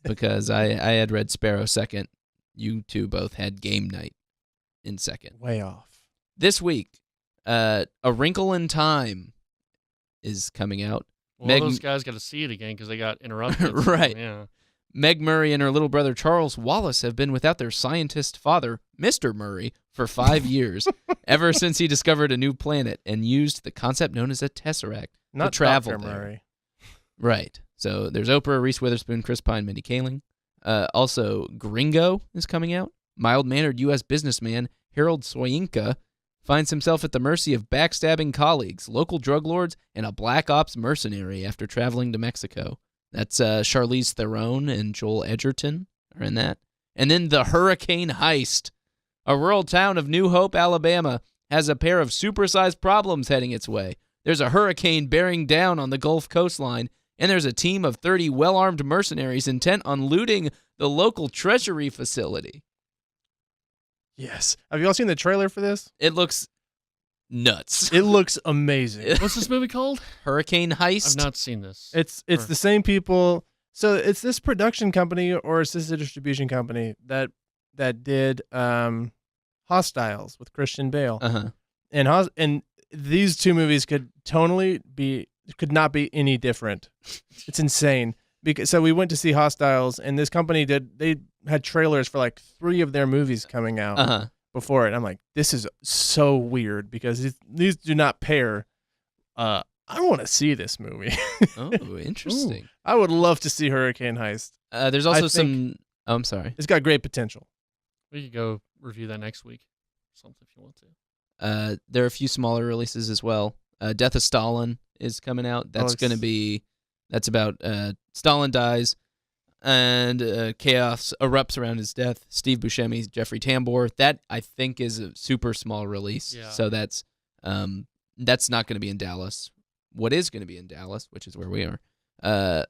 S1: because I had Red Sparrow second. You two both had Game Night in second.
S3: Way off.
S1: This week, A Wrinkle in Time is coming out.
S2: Well, those guys got to see it again because they got interrupted.
S1: Right.
S2: Yeah.
S1: Meg Murray and her little brother Charles Wallace have been without their scientist father, Mr. Murray, for 5 years, ever since he discovered a new planet and used the concept known as a tesseract to travel
S3: Dr.
S1: there.
S3: Murray.
S1: Right. So there's Oprah, Reese Witherspoon, Chris Pine, Mindy Kaling. Also, Gringo is coming out. Mild-mannered U.S. businessman Harold Soyinka finds himself at the mercy of backstabbing colleagues, local drug lords, and a black ops mercenary after traveling to Mexico. That's Charlize Theron and Joel Edgerton are in that. And then The Hurricane Heist. A rural town of New Hope, Alabama, has a pair of supersized problems heading its way. There's a hurricane bearing down on the Gulf coastline, and there's a team of 30 well-armed mercenaries intent on looting the local treasury facility.
S3: Yes. Have you all seen the trailer for this?
S1: It looks nuts.
S3: It looks amazing.
S2: What's this movie called?
S1: Hurricane Heist.
S2: I've not seen this.
S3: It's the same people. So it's this production company or it's this distribution company that did Hostiles with Christian Bale.
S1: Uh-huh.
S3: And these two movies could not be any different. It's insane. So we went to see Hostiles, and this company they had trailers for like 3 of their movies coming out before it. I'm like, this is so weird because these do not pair. I want to see this movie.
S1: Oh, interesting.
S3: I would love to see Hurricane Heist.
S1: There's also some. Oh, I'm sorry.
S3: It's got great potential.
S2: We could go review that next week. Something if you want to.
S1: There are a few smaller releases as well. Death of Stalin is coming out. That's about Stalin dies and chaos erupts around his death. Steve Buscemi, Jeffrey Tambor. That I think is a super small release.
S2: Yeah.
S1: So that's not going to be in Dallas. What is going to be in Dallas, which is where we are,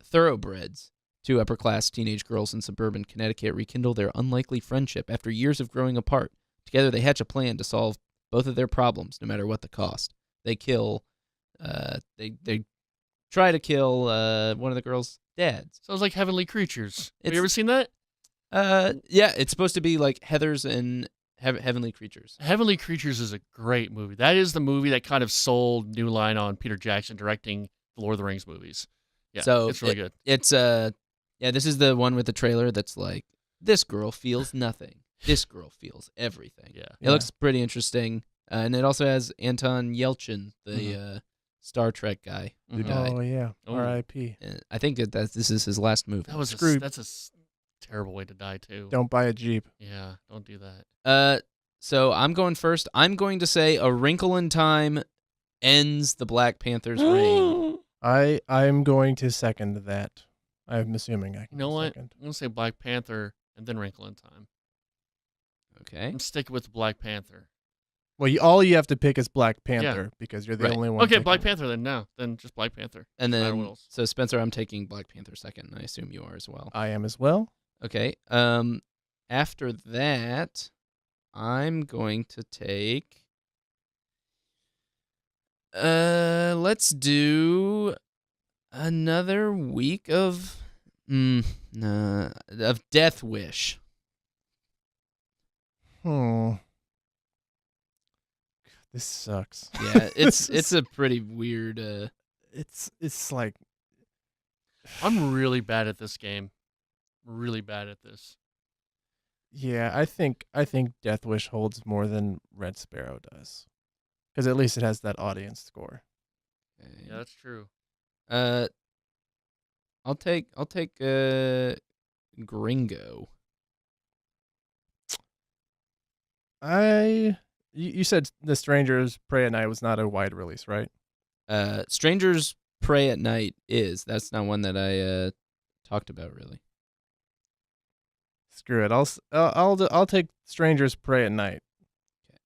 S1: Thoroughbreds. Two upper-class teenage girls in suburban Connecticut rekindle their unlikely friendship after years of growing apart. Together, they hatch a plan to solve both of their problems, no matter what the cost. They kill, they try to kill one of the girls' dads.
S2: Sounds like Heavenly Creatures. Have you ever seen that?
S1: Yeah, it's supposed to be like Heathers and Heavenly Creatures.
S2: Heavenly Creatures is a great movie. That is the movie that kind of sold New Line on Peter Jackson directing the Lord of the Rings movies. Yeah, so it's really good.
S1: It's this is the one with the trailer that's like, this girl feels nothing. This girl feels everything.
S2: Yeah.
S1: It looks pretty interesting. And it also has Anton Yelchin, the Star Trek guy who died.
S3: Oh, yeah. R.I.P.
S1: I think this is his last movie.
S2: That was
S3: Screwed.
S2: That's a terrible way to die, too.
S3: Don't buy a Jeep.
S2: Yeah, don't do that.
S1: So I'm going first. I'm going to say A Wrinkle in Time ends the Black Panther's reign.
S3: I'm going to second that. I'm assuming I can.
S2: You know what?
S3: Second.
S2: I'm going to say Black Panther and then Wrinkle in Time.
S1: Okay.
S2: I'm sticking with Black Panther.
S3: Well, all you have to pick is Black Panther because you're the only one.
S2: Okay, Black Panther then. No, then just Black Panther.
S1: And then, so Spencer, I'm taking Black Panther second, and I assume you are as well.
S3: I am as well.
S1: Okay. After that, I'm going to take. Let's do another week of Death Wish.
S3: This sucks.
S1: Yeah, it's a pretty weird.
S3: It's like
S2: I'm really bad at this game. Really bad at this.
S3: Yeah, I think Death Wish holds more than Red Sparrow does, because at least it has that audience score.
S1: Okay.
S2: Yeah, that's true.
S1: I'll take Gringo.
S3: You said The Strangers Pray at Night was not a wide release, right?
S1: Strangers Pray at Night is. That's not one that I talked about really.
S3: Screw it. I'll take Strangers Pray at Night.
S1: Okay.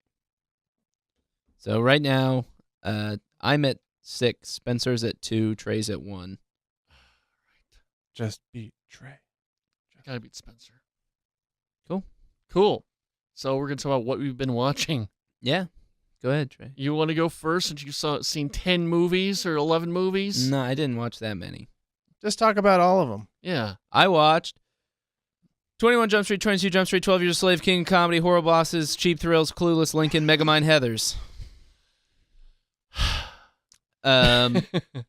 S1: So right now, I'm at 6. Spencer's at 2. Trey's at 1.
S2: Right.
S3: Just beat Trey.
S2: Gotta beat Spencer.
S1: Cool.
S2: So we're gonna talk about what we've been watching.
S1: Yeah. Go ahead, Trey.
S2: You want to go first since you've seen 10 movies or 11 movies?
S1: No, I didn't watch that many.
S3: Just talk about all of them.
S2: Yeah.
S1: I watched 21 Jump Street, 22 Jump Street, 12 Years a Slave, King of Comedy, Horror Bosses, Cheap Thrills, Clueless, Lincoln, Megamind, Heathers.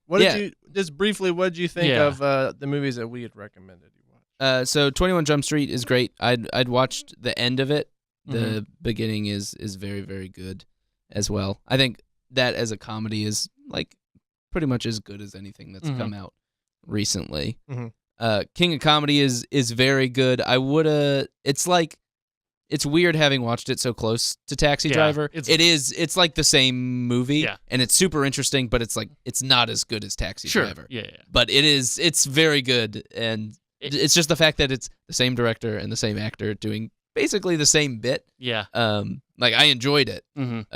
S3: What did you just briefly? What did you think of the movies that we had recommended you watch?
S1: So 21 Jump Street is great. I'd watched the end of it. The beginning is very, very good as well. I think that as a comedy is like pretty much as good as anything that's come out recently. King of Comedy is very good. It's weird having watched it so close to Taxi Driver. It's like the same movie, and it's super interesting, but it's like it's not as good as Taxi Driver.
S2: Yeah.
S1: But it's very good, and it's just the fact that it's the same director and the same actor doing basically the same bit.
S2: Yeah.
S1: Like I enjoyed it.
S2: And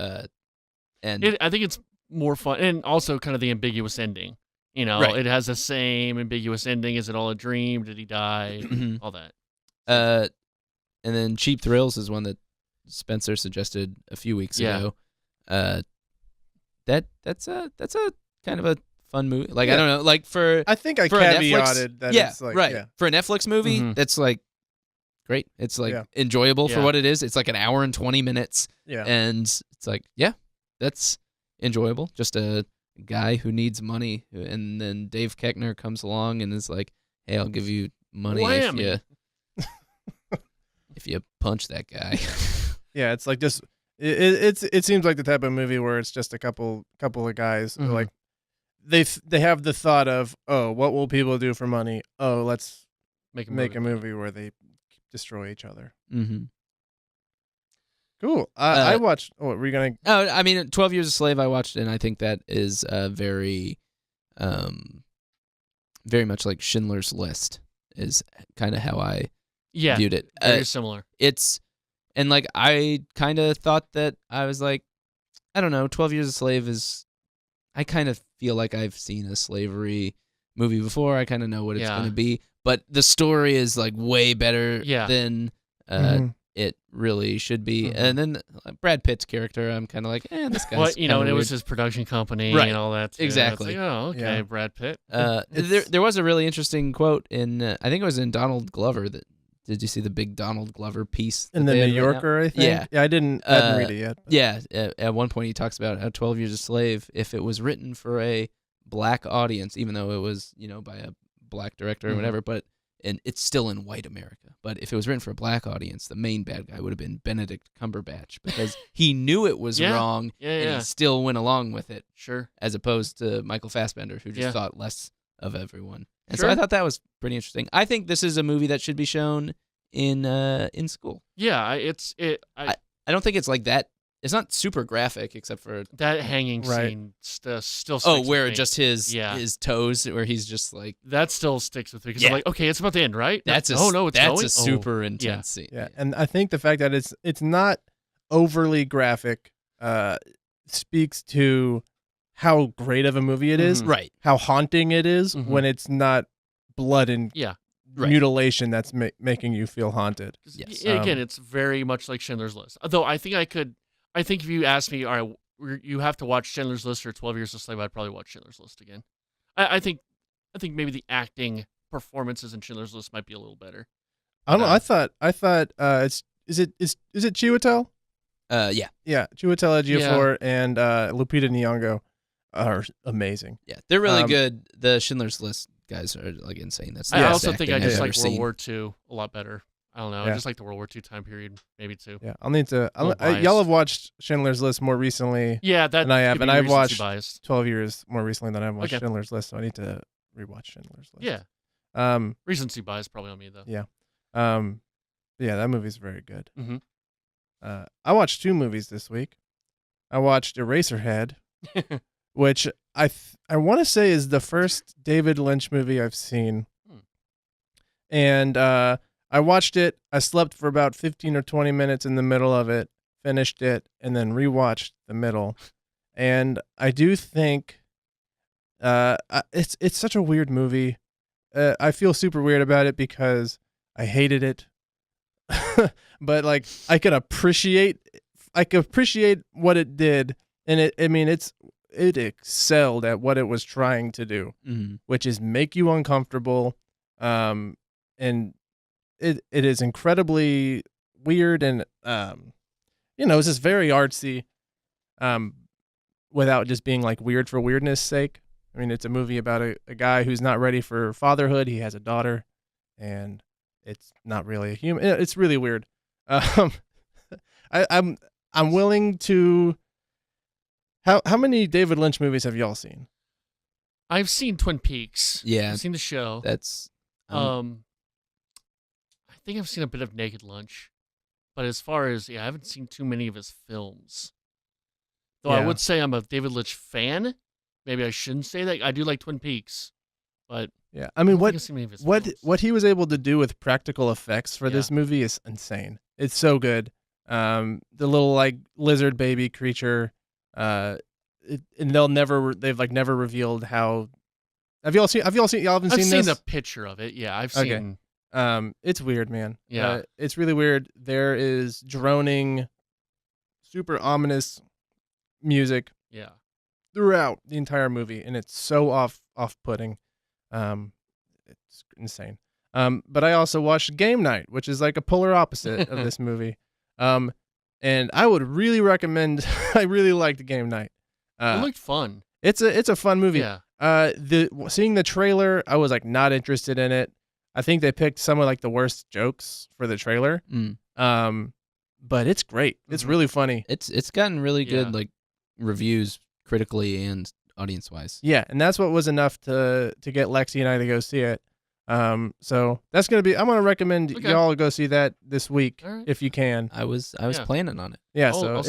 S2: I think it's more fun, and also kind of the ambiguous ending. You know, it has the same ambiguous ending. Is it all a dream? Did he die? All that.
S1: And then Cheap Thrills is one that Spencer suggested a few weeks ago. That's a kind of a fun movie. Like I don't know, like
S3: I think I caveated that. It's like,
S1: right. For a Netflix movie, that's like great. It's like enjoyable for what it is. It's like an hour and 20 minutes.
S3: Yeah.
S1: And it's like, that's enjoyable. Just a guy who needs money, and then Dave Koechner comes along and is like, "Hey, I'll give you money if you punch that guy."
S3: Yeah, it's like just it seems like the type of movie where it's just a couple of guys who like they have the thought of, oh, what will people do for money? Oh, let's make a movie where they destroy each other. Cool. I watched. Oh, were you gonna?
S1: Oh, I mean, 12 Years a Slave. I watched, and I think that is very, very much like Schindler's List is kind of how I viewed it.
S2: Very similar.
S1: And like I kind of thought that I was like, I don't know, 12 Years a Slave is. I kind of feel like I've seen a slavery movie before. I kind of know what it's going to be, but the story is like way better than it really should be.
S2: Mm-hmm.
S1: And then Brad Pitt's character, I'm kind of like, this guy's
S2: well, and it
S1: weird.
S2: was his production company
S1: Right.
S2: and all that. Too.
S1: Exactly.
S2: It's like, oh, okay, Brad Pitt.
S1: There was a really interesting quote in, I think it was in Donald Glover. Did you see the big Donald Glover piece?
S3: In the New Yorker, I think? Yeah, I didn't read it yet. But.
S1: Yeah, at one point he talks about how 12 Years a Slave, if it was written for a black audience, even though it was, by a black director or whatever, and it's still in white America. But if it was written for a black audience, the main bad guy would have been Benedict Cumberbatch because he knew it was wrong and he still went along with it.
S2: Sure.
S1: As opposed to Michael Fassbender, who just thought less of everyone. And so I thought that was pretty interesting. I think this is a movie that should be shown in school.
S2: Yeah,
S1: I don't think it's like that. It's not super graphic, except for
S2: that hanging scene still sticks
S1: where
S2: with me.
S1: just his toes, where he's just like
S2: that still sticks with me because I'm like, okay, it's about the end, right?
S1: That's a super intense scene.
S3: Yeah, and I think the fact that it's not overly graphic speaks to how great of a movie it is,
S1: right?
S3: How haunting it is when it's not blood and mutilation that's making you feel haunted.
S2: Yes. Again, it's very much like Schindler's List. Although I think if you asked me, all right, you have to watch Schindler's List or 12 Years a Slave, I'd probably watch Schindler's List again. I think maybe the acting performances in Schindler's List might be a little better.
S3: I don't know. I thought is it Chiwetel?
S1: Yeah.
S3: Yeah, Chiwetel Ejiofor and Lupita Nyong'o are amazing.
S1: Yeah, they're really good. The Schindler's List guys are like insane.
S2: I also think I just like World War II a lot better. I don't know.
S3: Yeah.
S2: I just like the World War II time period, maybe too.
S3: Yeah, I'll need to. Y'all have watched Schindler's List more recently.
S2: Yeah,
S3: than I have, and I've watched
S2: biased.
S3: 12 Years more recently than I've watched Schindler's List. So I need to rewatch Schindler's List.
S2: Yeah. Recency bias probably on me though.
S3: Yeah. Yeah, that movie's very good.
S2: Mm-hmm.
S3: I watched 2 movies this week. I watched Eraserhead, which I want to say is the first David Lynch movie I've seen. And I watched it. I slept for about 15 or 20 minutes in the middle of it, finished it, and then rewatched the middle. And I do think it's such a weird movie. I feel super weird about it because I hated it. But like I could appreciate what it did, and it excelled at what it was trying to do, which is make you uncomfortable. And it is incredibly weird, and it's just very artsy, without just being like weird for weirdness sake. I mean, it's a movie about a guy who's not ready for fatherhood. He has a daughter, and it's not really a human. It's really weird. I'm willing to. How many David Lynch movies have y'all seen?
S2: I've seen Twin Peaks.
S1: Yeah,
S2: I've seen the show.
S1: That's
S2: I think I've seen a bit of Naked Lunch, but as far as I haven't seen too many of his films. Though I would say I'm a David Lynch fan. Maybe I shouldn't say that. I do like Twin Peaks, but
S3: yeah, I mean, what he was able to do with practical effects for this movie is insane. It's so good. The little like lizard baby creature, and they've never revealed how. Have y'all seen? Y'all haven't seen this?
S2: I've seen the picture of it. Yeah, I've seen.
S3: It's weird, man.
S2: Yeah,
S3: it's really weird. There is droning, super ominous music.
S2: Yeah.
S3: Throughout the entire movie, and it's so off-putting. It's insane. But I also watched Game Night, which is like a polar opposite of this movie. And I would really recommend. I really liked Game Night.
S2: It looked fun.
S3: It's a fun movie.
S2: Yeah.
S3: Seeing the trailer, I was like not interested in it. I think they picked some of like the worst jokes for the trailer. But it's great. It's really funny.
S1: It's gotten really good like reviews critically and audience-wise.
S3: Yeah, and that's what was enough to get Lexi and I to go see it. So that's gonna be. I'm gonna recommend y'all go see that this week if you can.
S1: I was planning on it.
S3: Yeah, so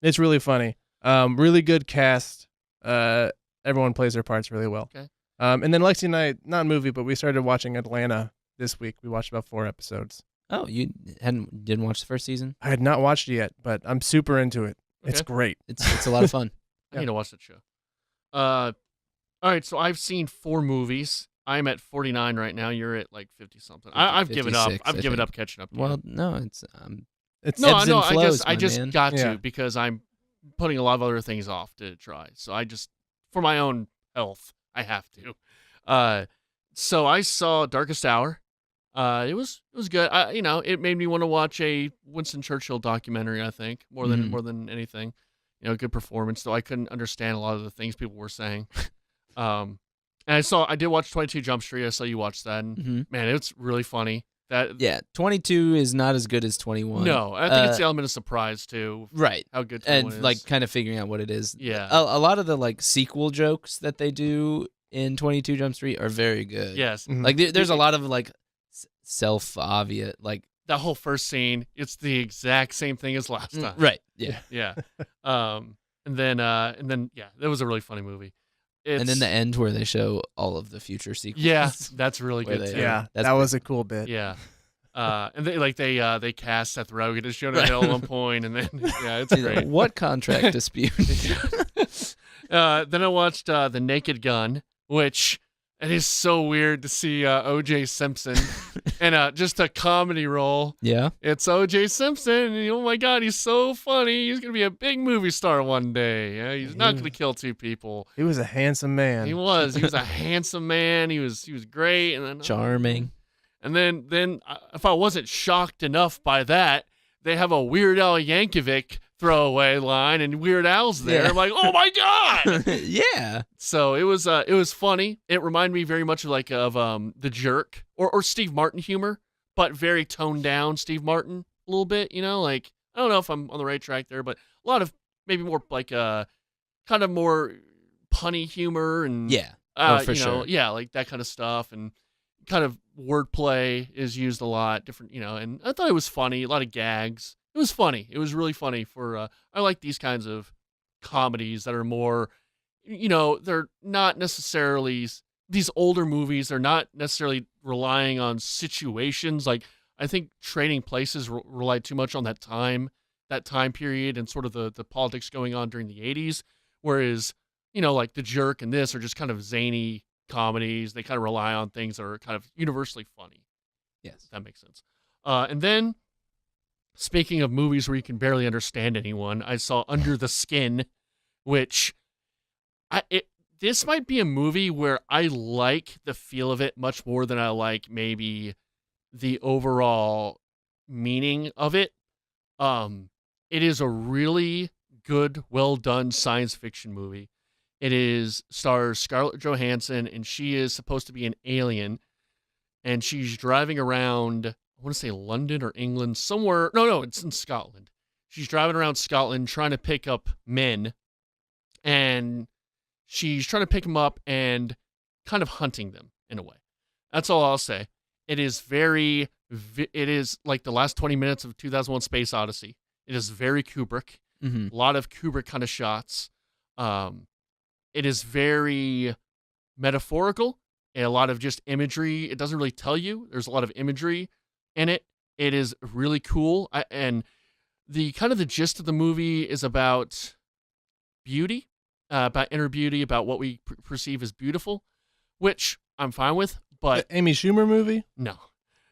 S3: it's really funny. Really good cast. Everyone plays their parts really well.
S2: Okay.
S3: And then Lexi and I, not a movie, but we started watching Atlanta this week. We watched about 4 episodes.
S1: Oh, you didn't watch the first season?
S3: I had not watched it yet, but I'm super into it.
S2: Okay.
S3: It's great.
S1: It's a lot of fun.
S2: I need to watch that show. All right, so I've seen 4 movies. I'm at 49 right now. You're at like 50 something.
S1: 50,
S2: I've given up.
S1: 56,
S2: I've given up catching up.
S1: Well, no, it's
S2: no,
S1: ebbs and flows,
S2: I just
S1: man.
S2: got
S3: Yeah.
S2: to because I'm putting a lot of other things off to try. So I just, for my own health, I have to. So I saw Darkest Hour. It was good. It made me want to watch a Winston Churchill documentary. I think more than anything. Good performance. Though I couldn't understand a lot of the things people were saying. And I did watch 22 Jump Street. I saw you watch that. And man, it's really funny.
S1: 22 is not as good as 21.
S2: No, I think it's the element of surprise too.
S1: Right.
S2: How good 21
S1: and
S2: is.
S1: like kind of figuring out what it is.
S2: Yeah.
S1: A lot of the like sequel jokes that they do in 22 Jump Street are very good.
S2: Yes.
S3: Mhm.
S1: Like there's a lot of like self-obvious like
S2: That whole first scene, it's the exact same thing as last time.
S1: right. Yeah.
S2: Yeah. And then that was a really funny movie.
S1: And then the end where they show all of the future sequels.
S2: Yeah, that's really
S1: Where
S2: good
S1: they-
S2: too.
S3: Yeah,
S1: That's
S3: that was a cool bit.
S2: Yeah. And they cast Seth Rogen as Jonah Hill at one point, and then it's great.
S1: What contract dispute?
S2: Then I watched The Naked Gun, which it is so weird to see O.J. Simpson in just a comedy role.
S1: Yeah.
S2: It's O.J. Simpson, and oh my God, he's so funny. He's gonna be a big movie star one day. Yeah, he's not gonna kill two people.
S3: He was a handsome man.
S2: He was a handsome man. He was great, and then
S1: Charming.
S2: And then if I wasn't shocked enough by that, they have a Weird Al Yankovic throwaway line, and Weird Al's there.
S1: Yeah.
S2: I'm like, oh my God!
S1: Yeah.
S2: So it was funny. It reminded me very much of The Jerk or Steve Martin humor, but very toned down Steve Martin a little bit. Like I don't know if I'm on the right track there, but a lot of maybe more like kind of more punny humor and
S1: Yeah. For sure.
S2: Yeah, like that kind of stuff and kind of wordplay is used a lot, different, and I thought it was funny, a lot of gags. It was funny. It was really funny for, I like these kinds of comedies that are more, they're not necessarily, these older movies are not necessarily relying on situations. Like, I think Trading Places relied too much on that time period and sort of the politics going on during the 80s, whereas, like The Jerk and this are just kind of zany comedies. They kind of rely on things that are kind of universally funny.
S1: Yes.
S2: If that makes sense. And then, speaking of movies where you can barely understand anyone, I saw Under the Skin, which this might be a movie where I like the feel of it much more than I like maybe the overall meaning of it. It is a really good, well done science fiction movie. It stars Scarlett Johansson, and she is supposed to be an alien, and she's driving around, I want to say London or England, somewhere. No, it's in Scotland. She's driving around Scotland trying to pick up men, and she's trying to pick them up and kind of hunting them in a way. That's all I'll say. It is like the last 20 minutes of 2001 Space Odyssey. It is very Kubrick.
S1: Mm-hmm.
S2: A lot of Kubrick kind of shots. It is very metaphorical and a lot of just imagery. It doesn't really tell you. There's a lot of imagery in it. It is really cool. And the kind of the gist of the movie is about beauty, about inner beauty, about what we perceive as beautiful, which I'm fine with. But
S3: The Amy Schumer movie?
S2: No.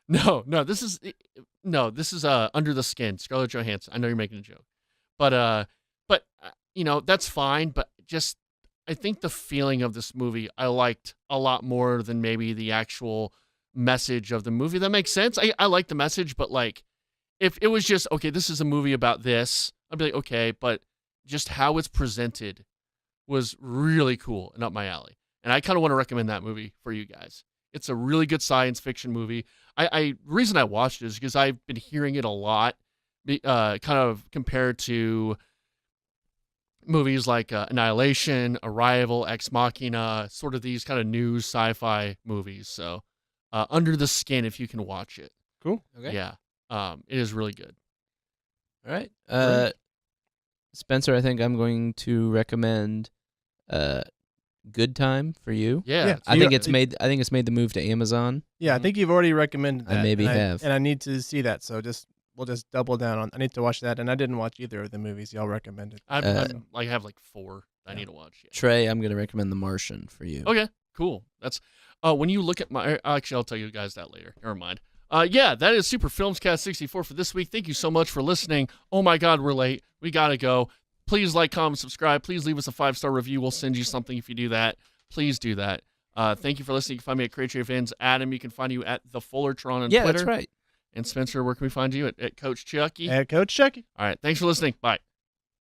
S2: This is Under the Skin, Scarlett Johansson. I know you're making a joke, but that's fine. But just I think the feeling of this movie I liked a lot more than maybe the actual message of the movie. That makes sense. I like the message, but like if it was just okay, this is a movie about this, I'd be like okay, but just how it's presented was really cool and up my alley. And I kind of want to recommend that movie for you guys. It's a really good science fiction movie. The reason I watched it is because I've been hearing it a lot, kind of compared to movies like Annihilation, Arrival, Ex Machina, sort of these kind of new sci-fi movies. So Under the Skin, if you can watch it.
S3: Cool.
S1: Okay.
S2: Yeah. It is really good.
S1: All right. Spencer, I think I'm going to recommend Good Time for you.
S2: Yeah.
S3: So
S1: I think it's made the move to Amazon.
S3: Yeah, I think you've already recommended that.
S1: I maybe have.
S3: And I need to see that, so we'll just double down on. I need to watch that, and I didn't watch either of the movies y'all recommended.
S2: I have like 4 I need to watch. Yeah.
S1: Trey, I'm going to recommend The Martian for you.
S2: Okay, cool. When you look at my, actually, I'll tell you guys that later. Never mind. Yeah, that is Super FilmsCast 64 for this week. Thank you so much for listening. Oh my God, we're late. We gotta go. Please like, comment, subscribe. Please leave us a 5-star review. We'll send you something if you do that. Please do that. Thank you for listening. You can find me at Creative Ends. Adam, you can find you at the Fullerton on Twitter.
S1: Yeah, that's right.
S2: And Spencer, where can we find you? At Coach Chucky?
S3: At Coach Chucky.
S2: All right. Thanks for listening. Bye.